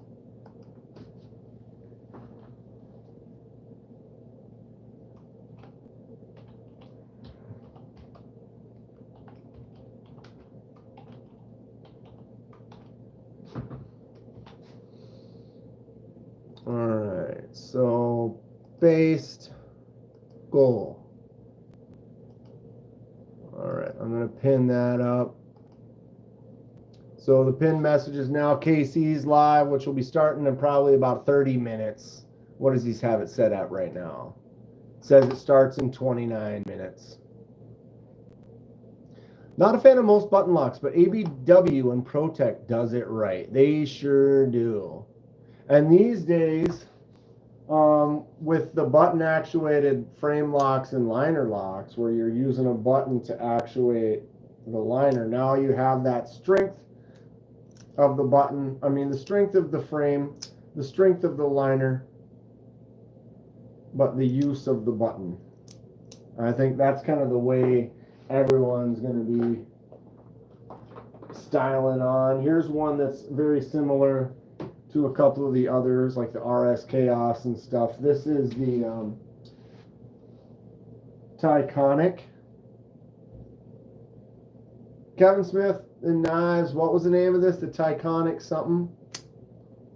All right, so based goal. All right, I'm going to pin that up. So the pin message is now KC's live, which will be starting in probably about 30 minutes. What does he have it set at right now? It says it starts in 29 minutes. Not a fan of most button locks, but ABW and ProTech does it right. They sure do. And these days, with the button actuated frame locks and liner locks, where you're using a button to actuate the liner, now you have that strength of the button, the strength of the frame, the strength of the liner, but the use of the button. I think that's kind of the way everyone's going to be styling on. Here's one that's very similar to a couple of the others, like the RS Chaos and stuff. This is the Tyconic. Kevin Smith and Knives, what was the name of this? The Tyconic something?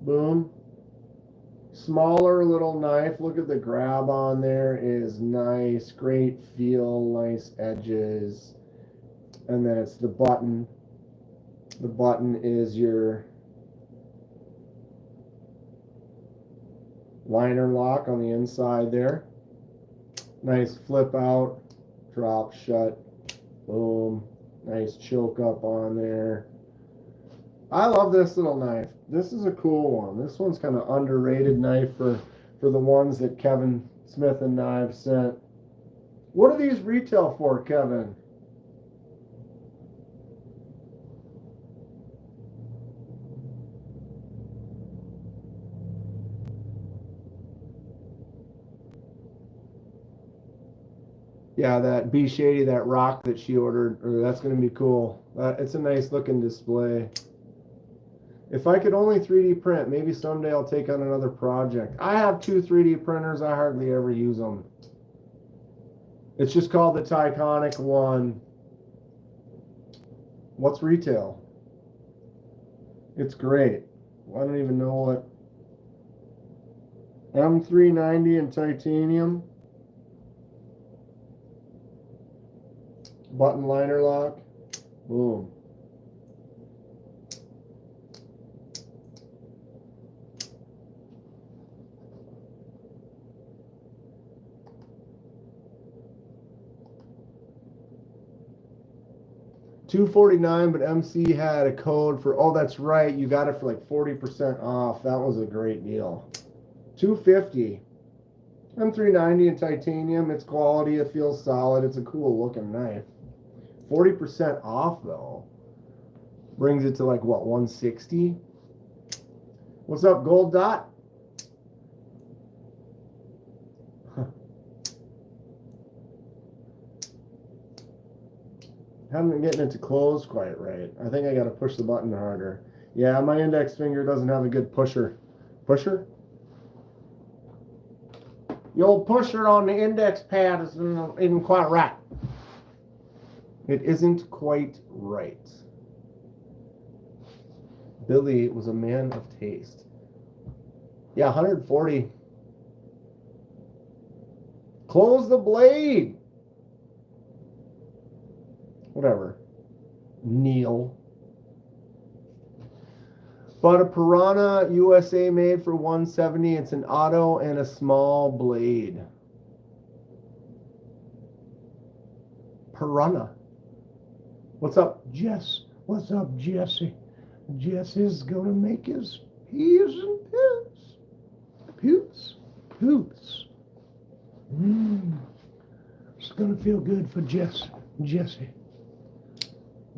Boom. Smaller little knife. Look at the grab on there is nice. Great feel, nice edges. And then it's the button. The button is your liner lock on the inside there. Nice flip out, drop shut, boom. Nice choke up on there. I love this little knife. This is a cool one. This one's kind of underrated knife for the ones that Kevin Smith and Knives sent. What do these retail for, Kevin? Yeah, that B Shady, that rock that she ordered, that's going to be cool. It's a nice looking display. If I could only 3D print, maybe someday I'll take on another project. I have 2 3D printers. I hardly ever use them. It's just called the Tyconic one. What's retail? It's great. I don't even know what. M390 in titanium. Button liner lock. Boom. $249, but MC had a code for, oh, that's right, you got it for like 40% off. That was a great deal. $250. M390 in titanium. It's quality. It feels solid. It's a cool looking knife. 40% off though. Brings it to like what, 160? What's up, Gold Dot? Huh. Haven't been getting it to close quite right. I think I got to push the button harder. Yeah, my index finger doesn't have a good pusher. Pusher? The old pusher on the index pad isn't quite right. It isn't quite right. Billy was a man of taste. Yeah, 140. Close the blade. Whatever. Neil. Bought a Piranha USA made for 170. It's an auto and a small blade. Piranha. What's up, Jess? What's up, Jesse? Jesse's gonna make his peas and poots. Poots. Poots. It's gonna feel good for Jesse.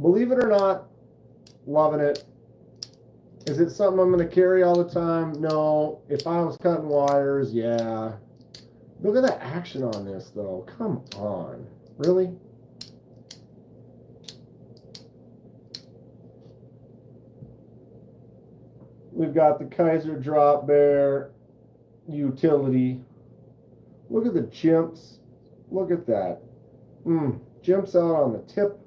Believe it or not, loving it. Is it something I'm going to carry all the time? No. If I was cutting wires, yeah. Look at the action on this, though. Come on. Really? We've got the Kaiser Drop Bear utility. Look at the chimps. Look at that. Jimps out on the tip.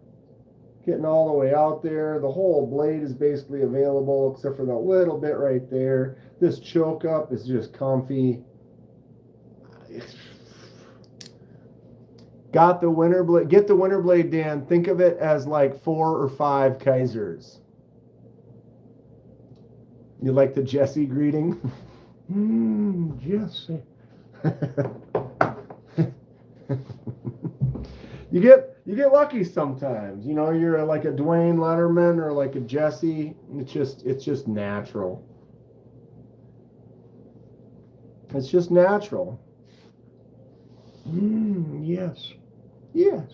Getting all the way out there. The whole blade is basically available except for that little bit right there. This choke up is just comfy. Got the Winterblade. Get the Winterblade, Dan. Think of it as like 4 or 5 Kaisers. You like the Jesse greeting? Jesse. You get lucky sometimes. You know, you're like a Dwayne Letterman or like a Jesse. It's just natural. It's just natural. Yes. Yes.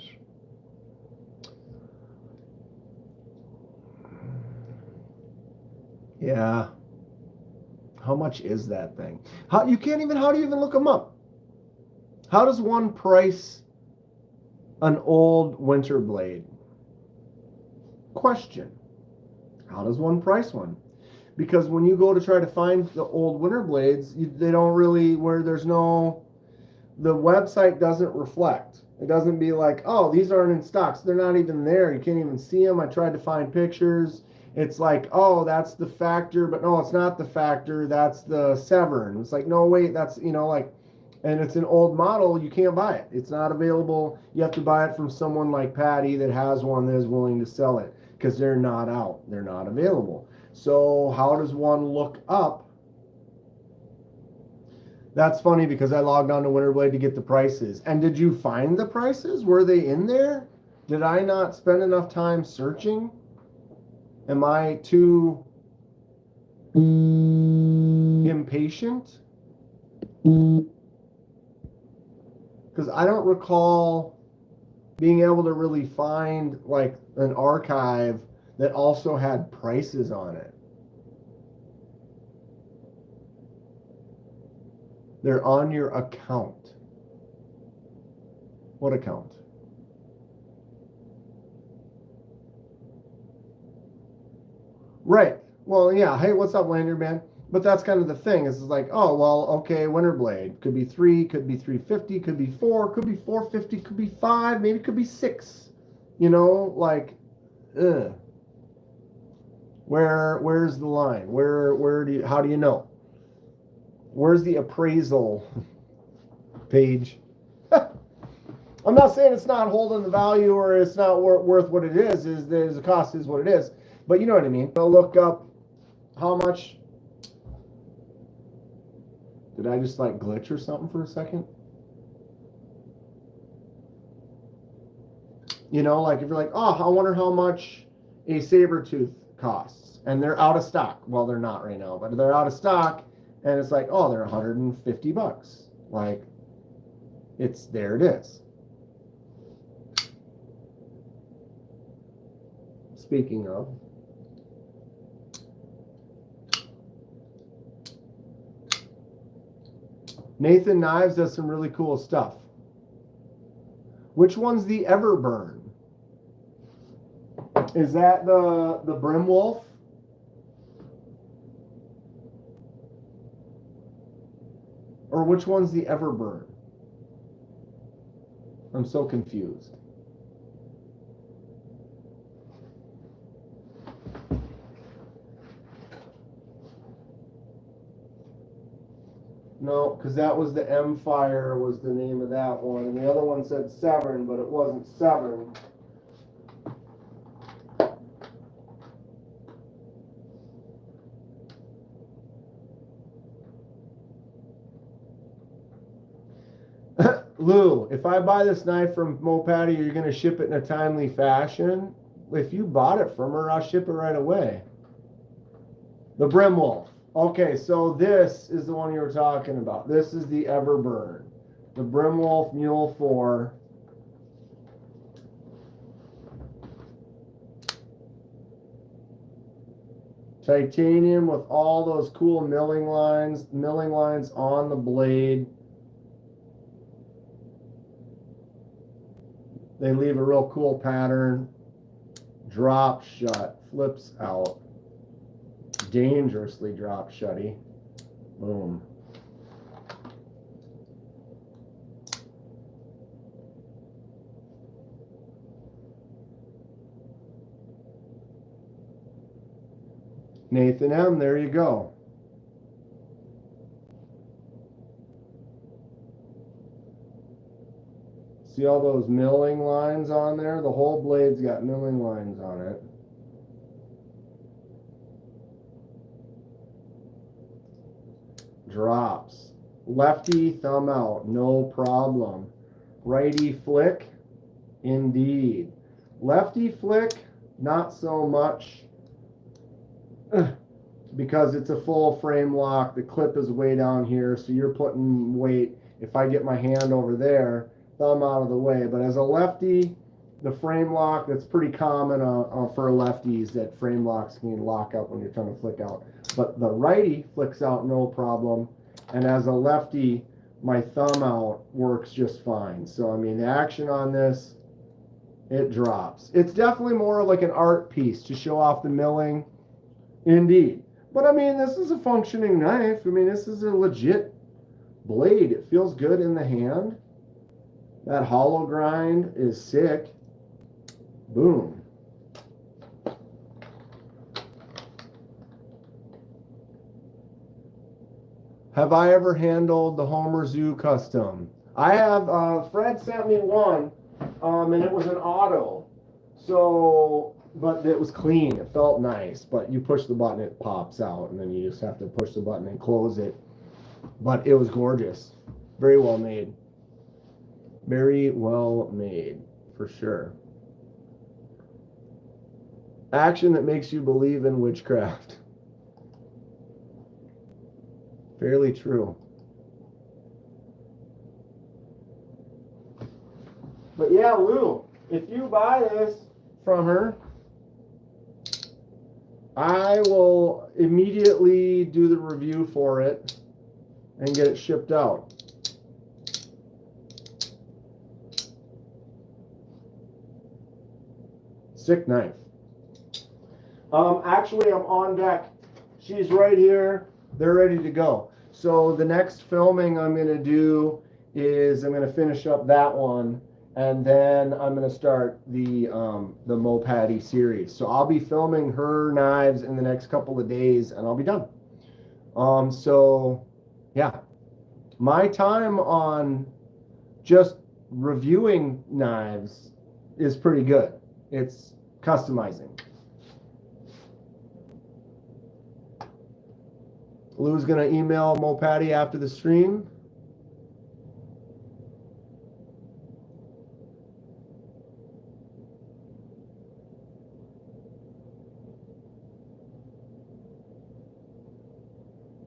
Yeah. How much is that thing? How do you even look them up? How does one price an old Winterblade? Question. How does one price one? Because when you go to try to find the old Winterblades, they don't really, the website doesn't reflect. It doesn't be like, oh, these aren't in stocks. They're not even there. You can't even see them. I tried to find pictures. It's like, oh, that's the Factor, but no, it's not the Factor. That's the Severn. It's like, no, wait, that's, and it's an old model. You can't buy it. It's not available. You have to buy it from someone like Patty that has one that is willing to sell it because they're not out. They're not available. So how does one look up? That's funny because I logged on to Winterblade to get the prices. And did you find the prices? Were they in there? Did I not spend enough time searching? Am I too impatient? Because I don't recall being able to really find like an archive that also had prices on it. They're on your account. What account? Right. Well, yeah. Hey, what's up, Lanyard Man? But that's kind of the thing. Is like, oh, well, okay, Winterblade. Could be 3, could be 350, could be 4, could be 450, could be 5, maybe it could be 6. Like, Where's the line? How do you know? Where's the appraisal page? I'm not saying it's not holding the value or it's not worth what it is. The cost is what it is. But you know what I mean. I'll look up how much. Did I just like glitch or something for a second? Like if you're like, oh, I wonder how much a Sabertooth costs. And they're out of stock. Well, they're not right now, but they're out of stock. And it's like, oh, they're $150. Like, There it is. Speaking of, Nathan Knives does some really cool stuff. Which one's the Everburn? Is that the Brim Wolf? Or which one's the Everburn? I'm so confused. No, because that was the M-Fire was the name of that one. And the other one said Severn, but it wasn't Severn. Lou, if I buy this knife from Mo Patty, you're going to ship it in a timely fashion? If you bought it from her, I'll ship it right away. The Brim Wolf. Okay, so this is the one you were talking about. This is the Everburn. The Brim Wolf Mule 4. Titanium with all those cool milling lines on the blade. They leave a real cool pattern. Drop shut, flips out. Dangerously drop shutty. Boom. Nathan M, there you go. See all those milling lines on there? The whole blade's got milling lines on it. Drops. Lefty, thumb out, no problem. Righty flick, indeed. Lefty flick, not so much. Because it's a full frame lock. The clip is way down here, so you're putting weight. If I get my hand over there, thumb out of the way. But as a lefty, the frame lock, that's pretty common for lefties, that frame locks can lock up when you're trying to flick out. But the righty flicks out no problem. And as a lefty, my thumb out works just fine. So, I mean, the action on this, it drops. It's definitely more like an art piece to show off the milling. Indeed. But, I mean, this is a functioning knife. I mean, this is a legit blade. It feels good in the hand. That hollow grind is sick. Boom. Have I ever handled the Homer Zoo custom? I have. Fred sent me one, and it was an auto. So, but it was clean. It felt nice. But you push the button, it pops out, and then you just have to push the button and close it. But it was gorgeous. Very well made. Very well made, for sure. Action that makes you believe in witchcraft. Fairly true. But yeah, Lou, if you buy this from her, I will immediately do the review for it and get it shipped out. Sick knife. Actually, I'm on deck. She's right here. They're ready to go. So the next filming I'm going to do is I'm going to finish up that one, and then I'm going to start the Mo Patty series. So I'll be filming her knives in the next couple of days, and I'll be done. So yeah, my time on just reviewing knives is pretty good. It's customizing. Lou's going to email Mo Patty after the stream.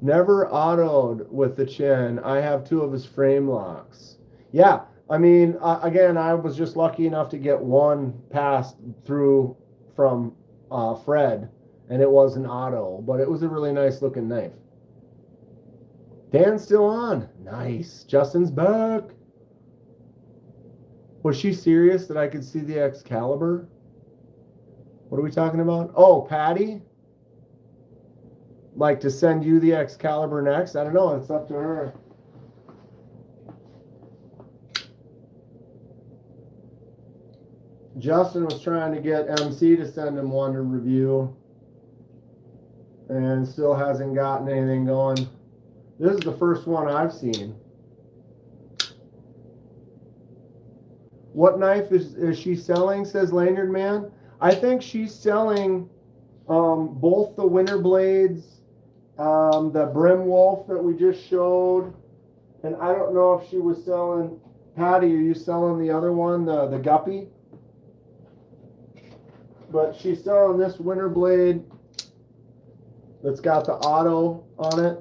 Never autoed with the Chen. I have two of his frame locks. Yeah, I mean, again, I was just lucky enough to get one passed through from Fred, and it was an auto, but it was a really nice looking knife. Dan's still on. Nice. Justin's back. Was she serious that I could see the Excalibur? What are we talking about? Oh, Patty? Like to send you the Excalibur next? I don't know. It's up to her. Justin was trying to get MC to send him one to review and still hasn't gotten anything going. This is the first one I've seen. What knife is she selling, says Lanyard Man? I think she's selling both the Winterblades, the Brim Wolf that we just showed, and I don't know if she was selling, Patty, are you selling the other one, the Guppy? But she's selling this Winterblade that's got the auto on it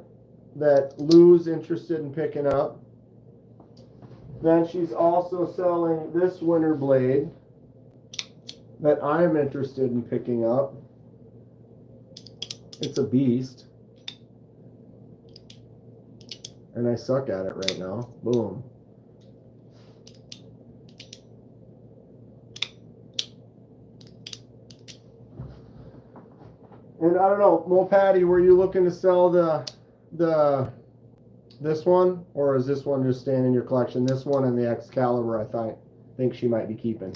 that Lou's interested in picking up. Then she's also selling this Winterblade that I'm interested in picking up. It's a beast. And I suck at it right now. Boom. And I don't know, Mo Patty, were you looking to sell this one, or is this one just staying in your collection? This one and the Excalibur, I think she might be keeping.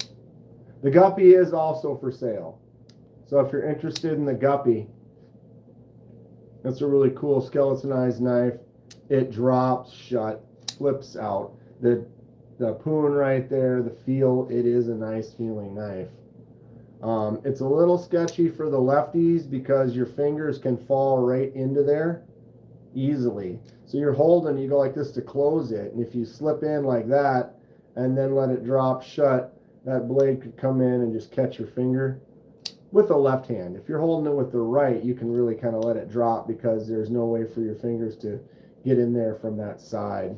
The Guppy is also for sale. So if you're interested in the Guppy, it's a really cool skeletonized knife. It drops shut, flips out. The poon right there, the feel, it is a nice feeling knife. It's a little sketchy for the lefties because your fingers can fall right into there easily. So you're holding, you go like this to close it, and if you slip in like that and then let it drop shut, that blade could come in and just catch your finger with the left hand. If you're holding it with the right, you can really kind of let it drop because there's no way for your fingers to get in there from that side.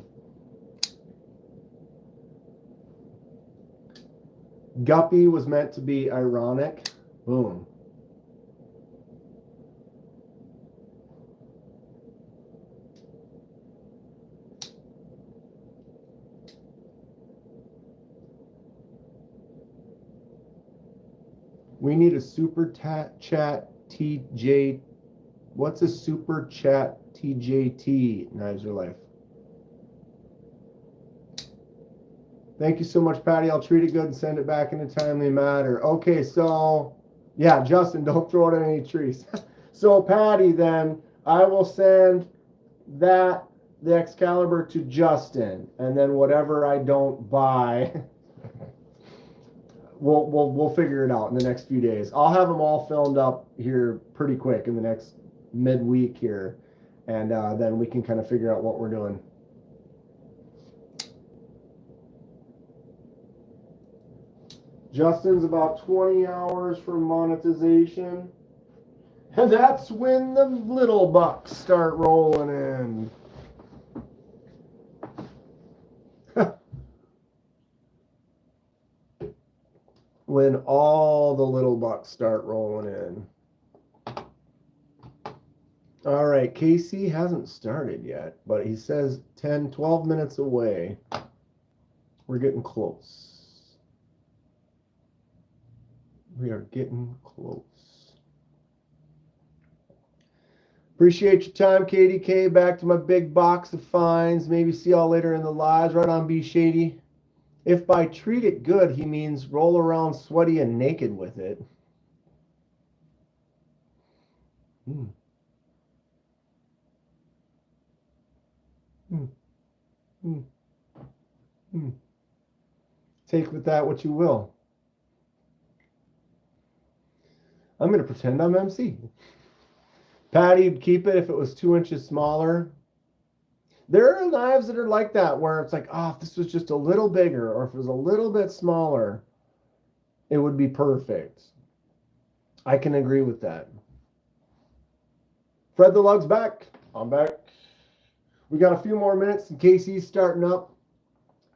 Guppy was meant to be ironic. Boom. We need a super chat TJ. What's a super chat TJT? Knives Are Life. Thank you so much, Patty. I'll treat it good and send it back in a timely manner. Okay, so yeah, Justin, don't throw it in any trees. So Patty, then I will send the Excalibur to Justin, and then whatever I don't buy, we'll figure it out in the next few days. I'll have them all filmed up here pretty quick in the next midweek here, and then we can kind of figure out what we're doing. Justin's about 20 hours from monetization. And that's when the little bucks start rolling in. When all the little bucks start rolling in. All right, Casey hasn't started yet, but he says 10, 12 minutes away. We're getting close. We are getting close. Appreciate your time, KDK. Back to my big box of finds. Maybe see y'all later in the lives. Right on, B Shady. If by treat it good, he means roll around sweaty and naked with it. Take with that what you will. I'm going to pretend I'm MC. Patty'd keep it if it was 2 inches smaller. There are knives that are like that, where it's like, oh, if this was just a little bigger, or if it was a little bit smaller, it would be perfect. I can agree with that. Fred the Lug's back. I'm back. We got a few more minutes in case he's starting up.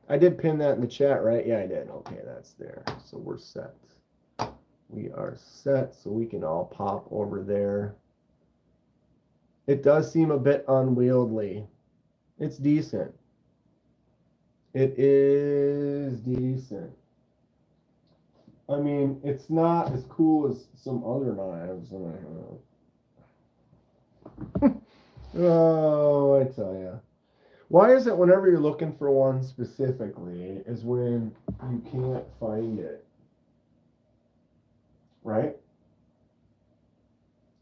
I did pin that in the chat, right? Yeah, I did. Okay, that's there. So we're set. We are set, so we can all pop over there. It does seem a bit unwieldy. It's decent. It is decent. I mean, it's not as cool as some other knives. Oh, I tell you. Why is it whenever you're looking for one specifically is when you can't find it? Right?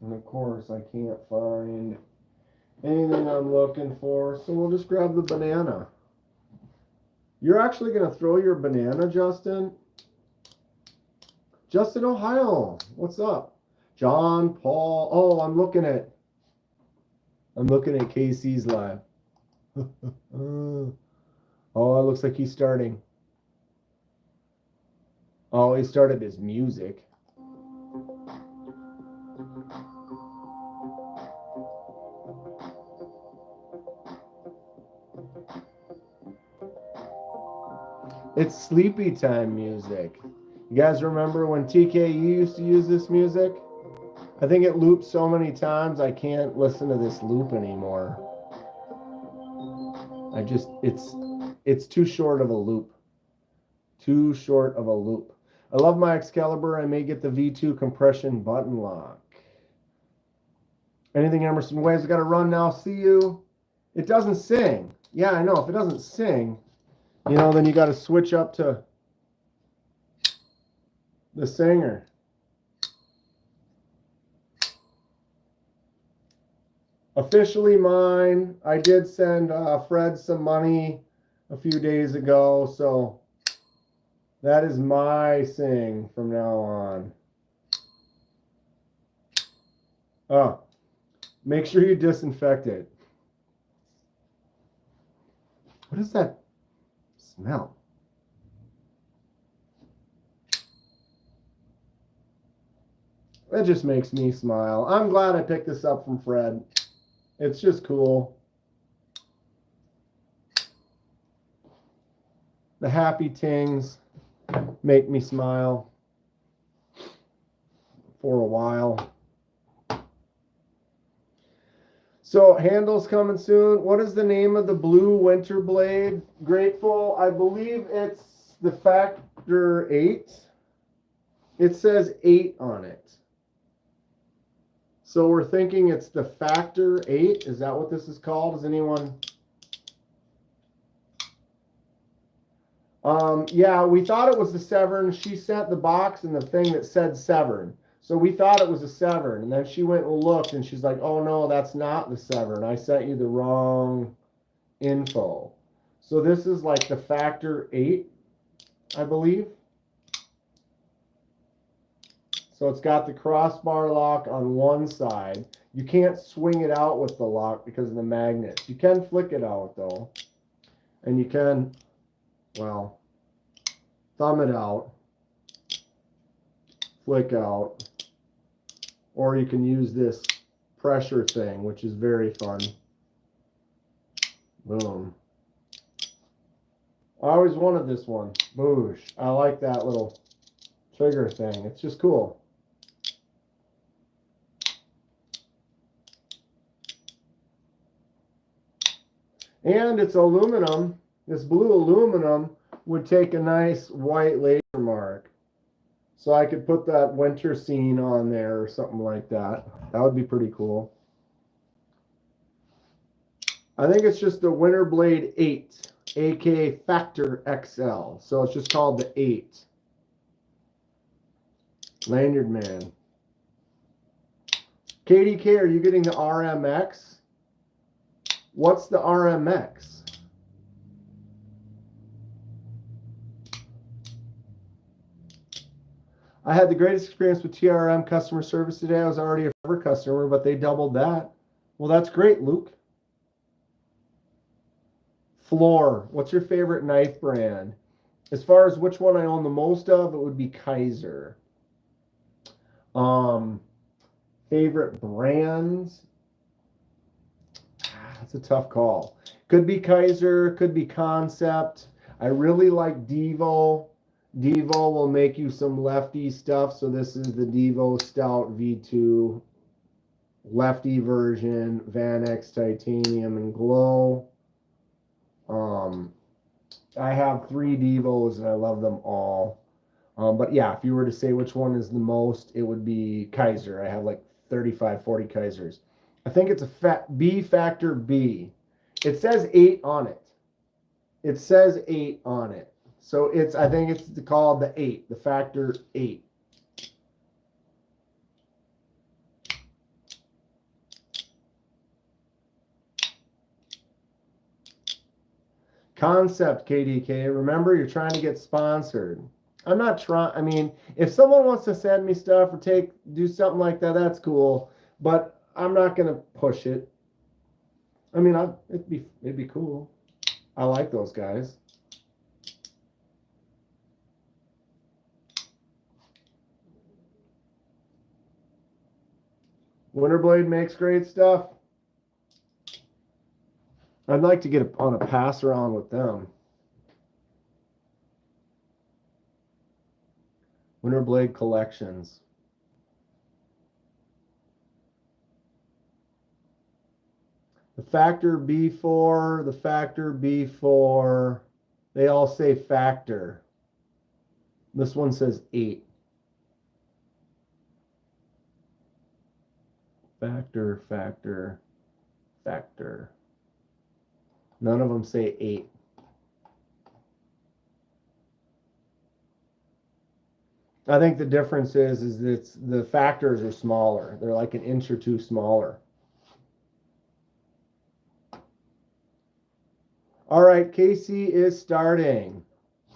And of course, I can't find anything I'm looking for, so we'll just grab the banana. You're actually going to throw your banana, Justin? Justin, Ohio. What's up? John, Paul. Oh, I'm looking at KC's live. Oh, it looks like he's starting. Oh, he started his music. It's sleepy time music. You guys remember when TKU used to use this music? I think it loops so many times I can't listen to this loop anymore. It's too short of a loop. Too short of a loop. I love my Excalibur. I may get the V2 compression button lock. Anything Emerson Waves? I got to run now. See you. It doesn't sing. Yeah, I know. If it doesn't sing, you know, then you got to switch up to the singer. Officially mine. I did send Fred some money a few days ago, so that is my sing from now on. Oh, make sure you disinfect it. What is that smell? That just makes me smile. I'm glad I picked this up from Fred. It's just cool. The happy tings make me smile for a while. So handles coming soon. What is the name of the blue Winterblade? Grateful. I believe it's the Factor 8. It says 8 on it. So we're thinking it's the Factor 8. Is that what this is called? Is anyone? Yeah, we thought it was the Severn. She sent the box and the thing that said Severn. So we thought it was a Severn. And then she went and looked and she's like, oh no, that's not the Severn. I sent you the wrong info. So this is like the Factor 8, I believe. So it's got the crossbar lock on one side. You can't swing it out with the lock because of the magnets. You can flick it out though. And you can, well, thumb it out, flick out, or you can use this pressure thing, which is very fun. Boom. I always wanted this one. Boosh. I like that little trigger thing. It's just cool. And it's aluminum. This blue aluminum would take a nice white laser mark. So I could put that winter scene on there or something like that. That would be pretty cool. I think it's just the Winterblade 8, aka Factor XL. So it's just called the 8. Lanyard Man. KDK, are you getting the RMX? What's the RMX? I had the greatest experience with TRM customer service today. I was already a forever customer, but they doubled that. Well, that's great, Luke. Floor. What's your favorite knife brand? As far as which one I own the most of, it would be Kaiser. Favorite brands? That's a tough call. Could be Kaiser, could be Concept. I really like Devo. Devo will make you some lefty stuff. So this is the Devo Stout V2 lefty version, Van X Titanium and Glow. I have 3 Devos and I love them all. But yeah, if you were to say which one is the most, it would be Kaiser. I have like 35, 40 Kaisers. I think it's a B factor B. It says 8 on it. It says 8 on it. So I think it's called the 8, the factor 8. Concept, KDK. Remember, you're trying to get sponsored. I'm not trying. I mean, if someone wants to send me stuff or do something like that, that's cool. But I'm not gonna push it. I mean, it'd be cool. I like those guys. Winterblade makes great stuff. I'd like to get on a pass around with them. Winterblade collections. The factor B4, the factor B4, they all say factor. This one says 8. Factor, factor, factor. None of them say 8. I think the difference is the factors are smaller. They're like an inch or 2 smaller. All right, KC is starting.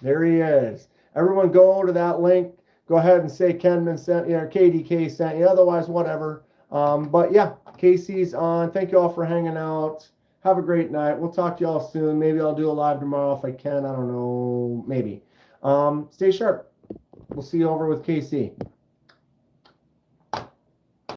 There he is. Everyone go to that link. Go ahead and say Kenman sent you or KDK sent you. Otherwise, whatever. But yeah, KC's on. Thank you all for hanging out. Have a great night. We'll talk to y'all soon. Maybe I'll do a live tomorrow if I can. I don't know. Maybe. Stay sharp. We'll see you over with KC.